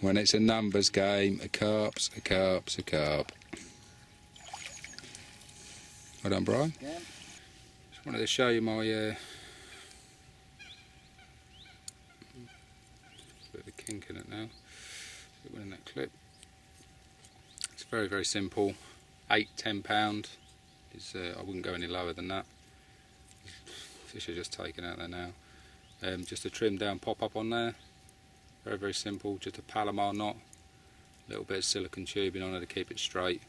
When it's a numbers game, a carp's a carp's a carp. Well done, Brian. Yeah. Just wanted to show you my bit of a kink in it now. Put one in that clip. It's very, very simple. 8–10 pound. I wouldn't go any lower than that. Fish are just taken out there now. Just a trimmed down pop up on there. Very, very simple. Just a Palomar knot. A little bit of silicone tubing on it to keep it straight.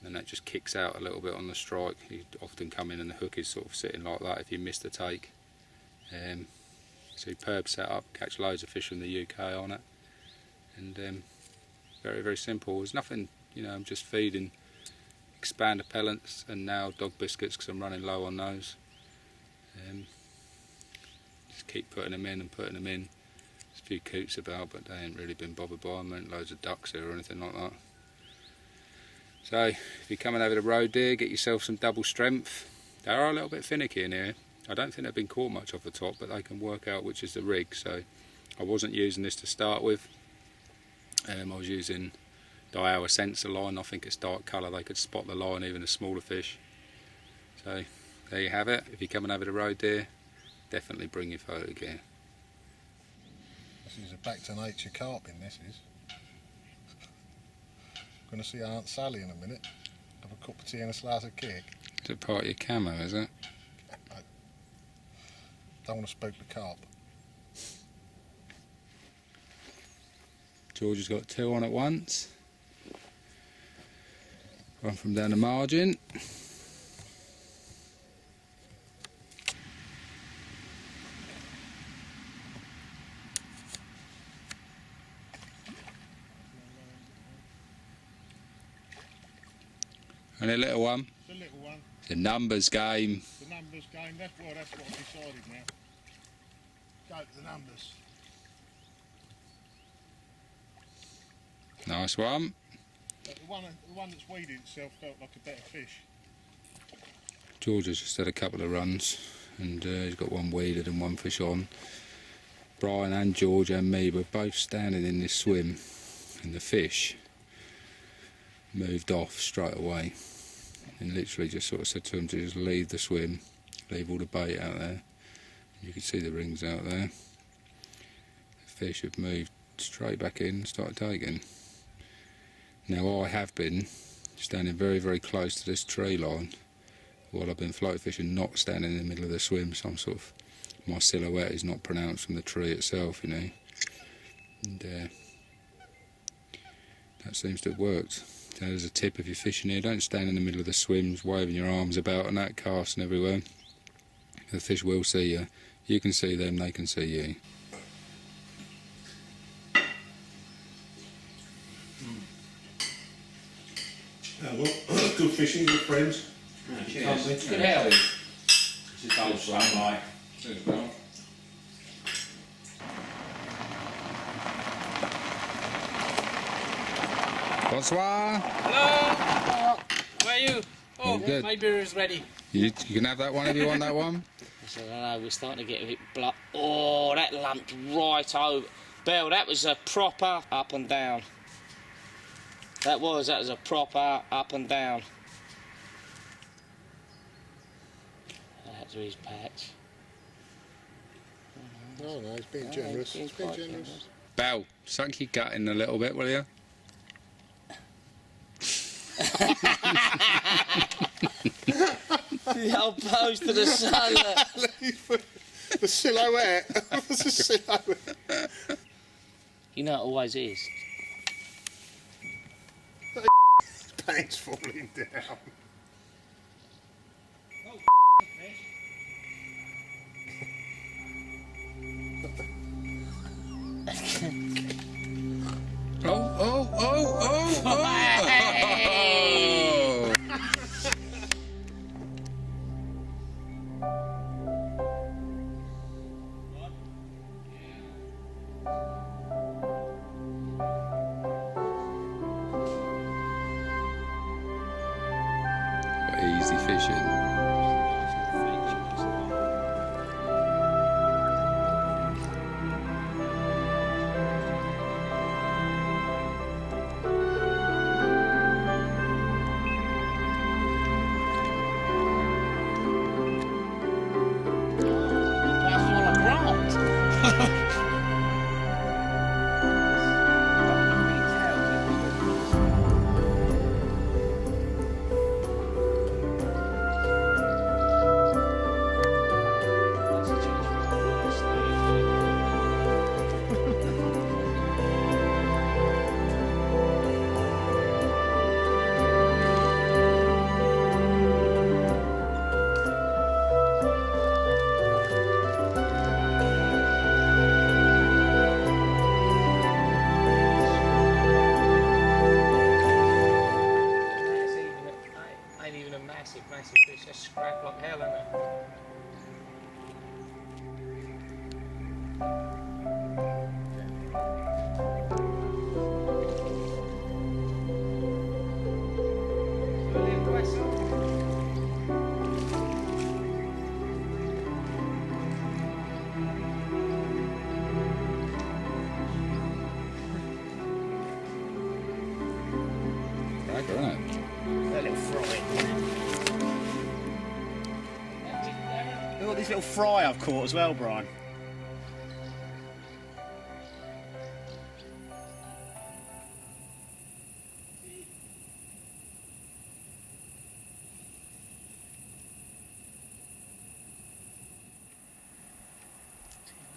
And that just kicks out a little bit on the strike. You often come in and the hook is sort of sitting like that if you miss the take. Superb setup, catch loads of fish from the UK on it. And very, very simple. There's nothing, you know, I'm just feeding expander pellets and now dog biscuits because I'm running low on those. Just keep putting them in and putting them in. There's a few coots about, but they ain't really been bothered by them. There ain't loads of ducks here or anything like that. So if you're coming over to Roe Deer, get yourself some double strength. They are a little bit finicky in here. I don't think they've been caught much off the top, but they can work out which is the rig. So I wasn't using this to start with. I was using Daiwa sensor line. I think it's dark colour. They could spot the line, even the smaller fish. So there you have it. If you're coming over to Roe Deer, definitely bring your photo gear. This is a back to nature carp in this is. Going to see Aunt Sally in a minute. Have a cup of tea and a slice of cake. Is it part of your camo, is it? Don't want to spook the carp. George has got 2 on at once. One from down the margin. And a little one. It's a little one. It's a numbers game. The numbers game, that's what I've decided now. Go to the numbers. Nice one. But the one that's weeded itself felt like a better fish. George has just had a couple of runs and he's got one weeded and one fish on. Brian and George and me were both standing in this swim and the fish moved off straight away and literally just sort of said to him to just leave the swim, leave all the bait out there. You can see the rings out there. The fish have moved straight back in and started taking. Now I have been standing very, very close to this tree line while I've been float fishing, not standing in the middle of the swim, so I'm sort of, my silhouette is not pronounced from the tree itself, you know. And that seems to have worked. So there's a tip if you're fishing here, don't stand in the middle of the swims waving your arms about and that, casting everywhere. The fish will see you. You can see them, they can see you. Good fishing, good friends. Cheers. Good help. This is old stuff like. Cheers, Bill. Bonsoir. Hello. Where are you? Oh, All good. my beer is ready. You can have that one if you want that one. I don't know, we're starting to get a bit blood. Oh, that lumped right over. Bell, that was a proper up and down. That was a proper up and down. That's his patch. Oh no, he's being generous. He's being quite generous. Bell, suck your gut in a little bit, will you? The old pose to the sun. The silhouette. The silhouette. You know it always is. Pants falling down. Oh. Easy fishing. Massive fish, that's scrap like hell, isn't it? Cracker, isn't it? A little fry. Look at this little fry I've caught as well, Brian.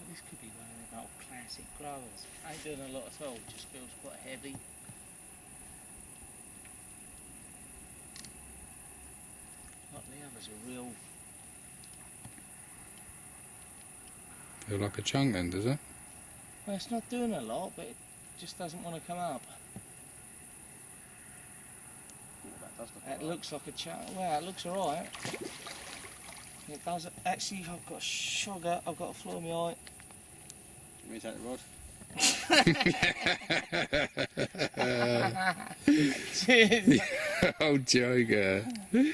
This could be one of the old classic growers. Ain't doing a lot at all, just feels quite heavy. Like the others are real. Feel like a chunk then, does it? Well, it's not doing a lot, but it just doesn't want to come up. That looks like a chunk. Well, it looks alright. It does. Actually, I've got a sugar. I've got a flaw in my eye. Can we take the rod? Oh, joker.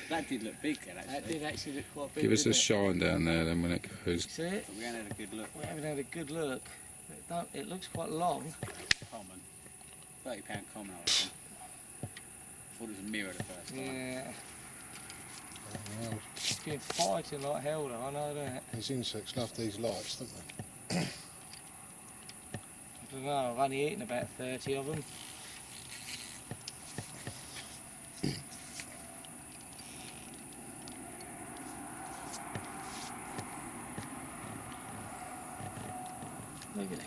That did look big then, actually. That did actually look quite big. Give us a didn't it? shine down there then when it goes. See it? We haven't had a good look. We haven't had a good look. It looks quite long. Common. £30 common, I reckon. Thought it was a mirror the first time. Yeah. It's been fighting like hell though, I know that. These insects love these lights, don't they? I don't know, I've only eaten about 30 of them. Look at it.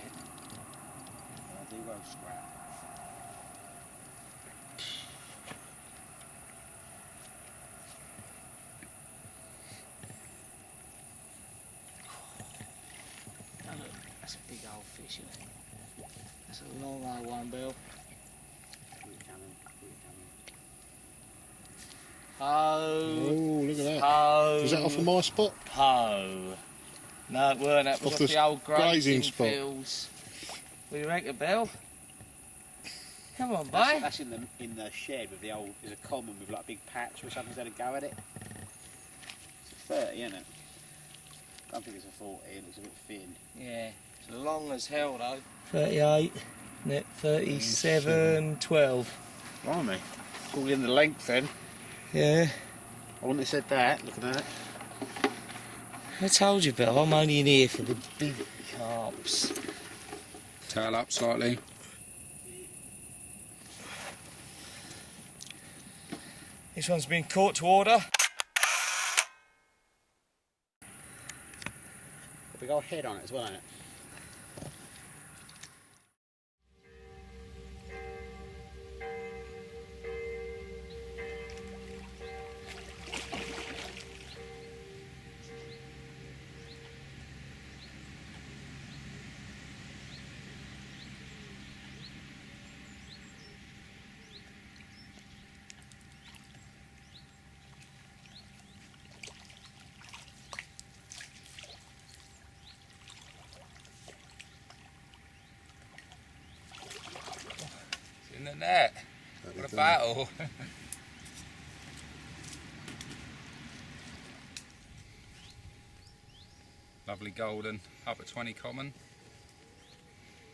They well scrap. Oh, look, that's a big old fish, isn't it? That's a long old one, Bill. Oh, look at that. Oh. Was that off of my spot? Oh. No, it weren't. It was Off off the the old grazing grazing spot. fields. What do you reckon, Bill? Come on, That's, bye. that's in the shed with the old. There's a common with like a big patch or something's had a go at it. It's a 30, isn't it? I don't think it's a 40. It looks a bit thin. Yeah, it's long as hell though. 38, 37, 12. Blimey. It's all in the length then. Yeah. I wouldn't have said that. Look at that. I told you, Bill, I'm only in here for the big carps. Tail up slightly. This one's been caught to order. We got a head on it as well, ain't it? In the net. What a battle. Lovely golden, up at 20 common.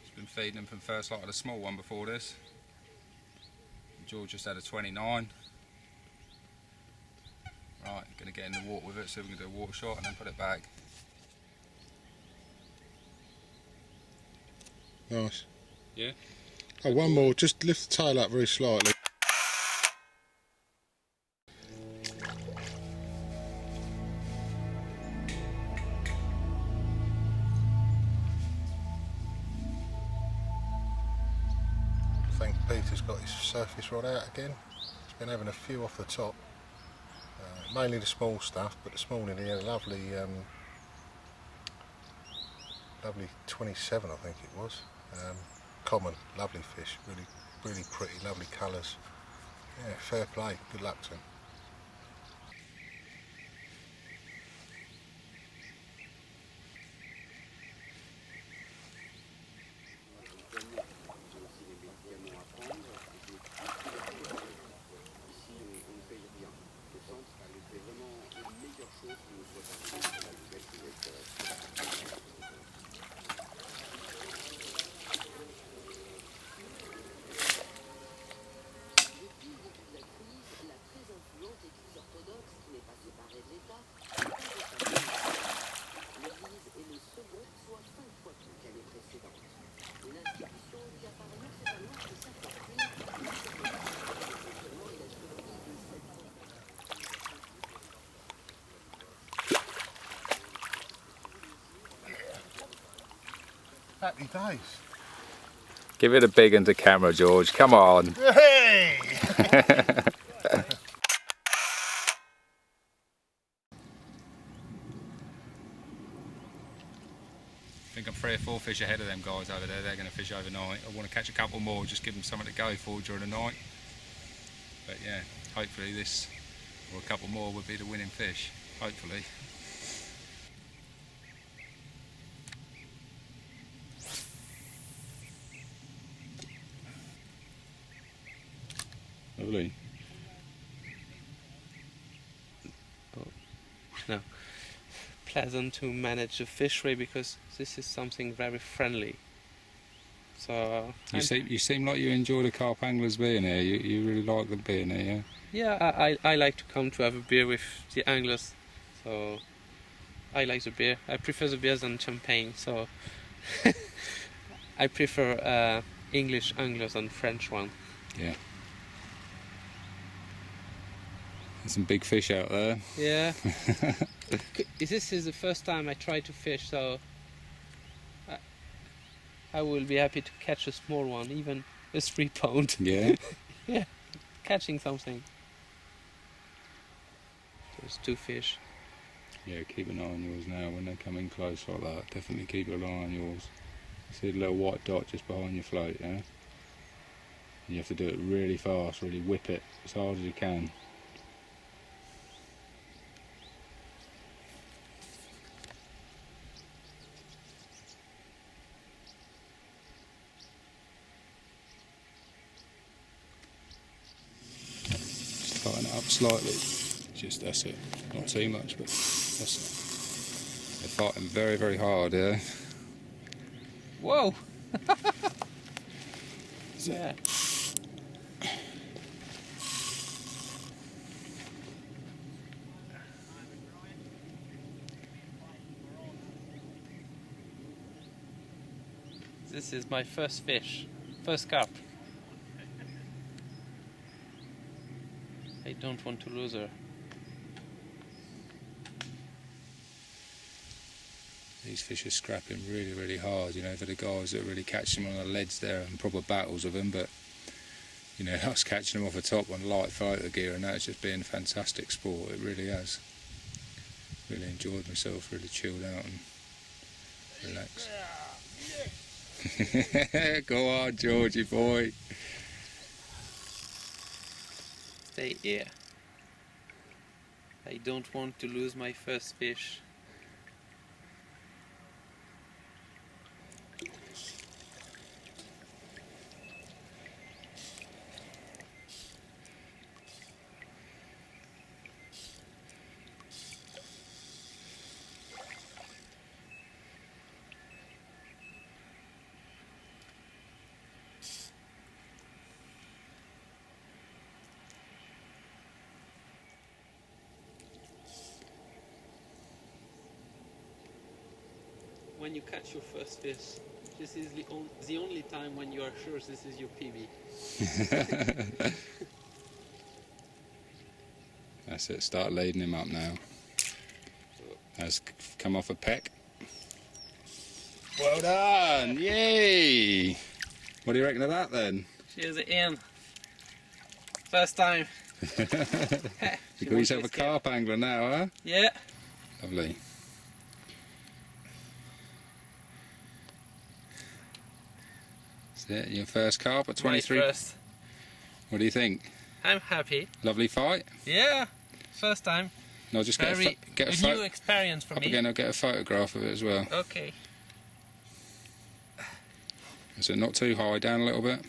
Just been feeding them from first light of the small one before this. George just had a 29. Right, gonna get in the water with it, so we can do a water shot and then put it back. Nice. Yeah? Oh, one more. Just lift the tail up very slightly. I think Peter's got his surface rod out again. He's been having a few off the top. Mainly the small stuff, but this morning he had a lovely, lovely 27, I think it was. Common, lovely fish, really pretty, lovely colours. Yeah, fair play, good luck to him. Happy days. Give it a big one to camera, George. Come on. Hey! I think I'm 3 or 4 fish ahead of them guys over there. They're going to fish overnight. I want to catch a couple more, just give them something to go for during the night. But yeah, hopefully this, or a couple more, would be the winning fish. Hopefully. Lovely. No, pleasant to manage the fishery because this is something very friendly. So You seem like you enjoy the carp anglers being here. You really like them being here, yeah? yeah, I like to come to have a beer with the anglers. So I like the beer. I prefer the beers than champagne. So I prefer English anglers than French one. Yeah. There's some big fish out there. Yeah. This is the first time I try to fish, so I will be happy to catch a small one, even a 3 pound. Yeah. Yeah, catching something. There's 2 fish. Yeah, keep an eye on yours now when they come in close like that. Definitely keep an eye on yours. See the little white dot just behind your float, yeah? You have to do it really fast, really whip it as hard as you can. slightly. Just that's it. Not too much, but that's it. They're fighting very, very hard, yeah. Whoa! Yeah. This is my first fish, first carp. I don't want to lose her. These fish are scrapping really, really hard, you know, for the guys that are really catching them on the leads there and proper battles with them, but you know, us catching them off the top on light photo gear and that's just been fantastic sport, it really has. Really enjoyed myself, really chilled out and relaxed. Go on, Georgie boy. Stay here. I don't want to lose my first fish. When you catch your first fish, this is the only time when you are sure this is your PB. That's it, start leading him up now. Has come off a peck. Well done, yay! What do you reckon of that then? She's in. First time. You call yourself a carp angler now, huh? Yeah. Lovely. That's it, your first carp at 23. My first. What do you think? I'm happy. Lovely fight? Yeah. First time. No, just get a new experience for me. Again, I'll get a photograph of it as well. Okay. Is it not too high? Down a little bit.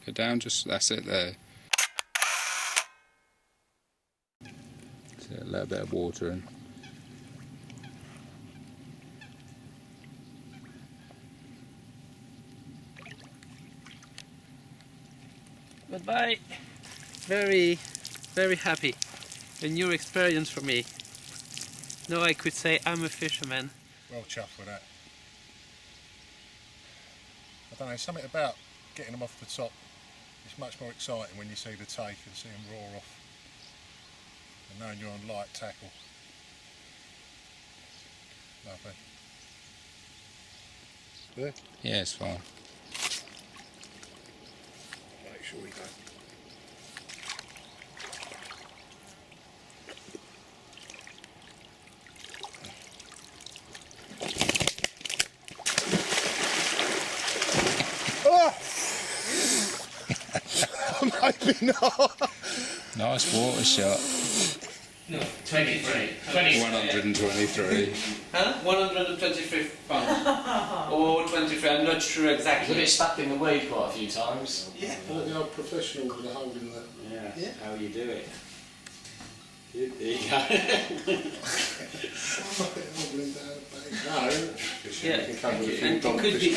Go down, just that's it there. So a little bit of water in. Goodbye. Very, very happy. A new experience for me. Now I could say I'm a fisherman. Well chuffed with that. I don't know, something about getting them off the top. It's much more exciting when you see the take and see them roar off. And knowing you're on light tackle. Lovely. There? Yeah, it's fine. Make sure we don't. Maybe not. Nice water shot. No, 23. 123. Huh? 123 pounds. Or 23, I'm not sure exactly. Got it stuck in the weed quite a few times. Yeah. Look, the old professionals are holding the... Yeah, how you do it. There you go. Yeah, and it could be,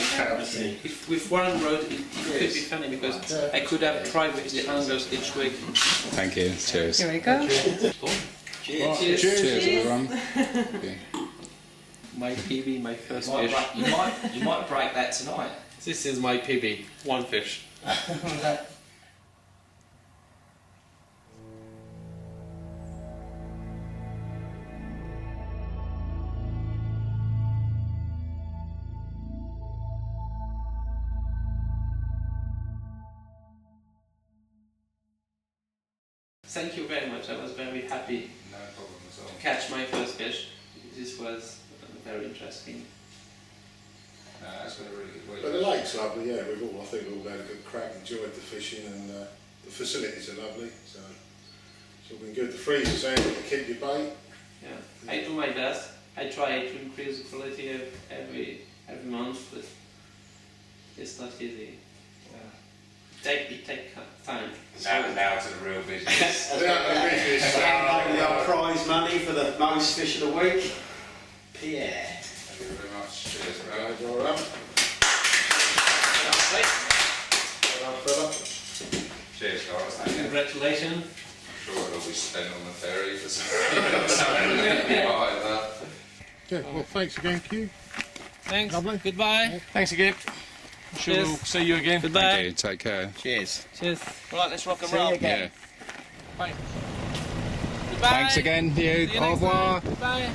if with one rod, it could be funny because I could have tried with the anglers each week. Thank you. Cheers. Here we go. Cheers. Cheers, everyone. Okay. My PB, my first You might, fish. you might break that tonight. This is my PB, one fish. Thank you very much. I was very happy No problem at all. to catch my first fish. This was very interesting. No, that's been a really good week. But the lake's lovely, yeah. I think we've all had a good crack, enjoyed the fishing, and the facilities are lovely. So it's all been good. The freezer's handy to keep your bait. Yeah, I do my best. I try to increase the quality of every month, but it's not easy. Take time. Now to the real business. Our prize money for the most fish of the week. Pierre. Thank you very much. Cheers, bro. Well done. Well done, fella. Cheers, guys. Thank you. Congratulations. I'm sure it'll be spent on the ferry for something like that. Yeah, well, thanks again, Q. Thanks. Lovely. Goodbye. Thanks again. I'm sure Cheers. we'll see you again. Goodbye. Thank you. Take care. Cheers. Cheers. Right, let's rock and See you roll. again. Yeah. Bye. Goodbye. Thanks again, you. See you Au next revoir. time. Goodbye.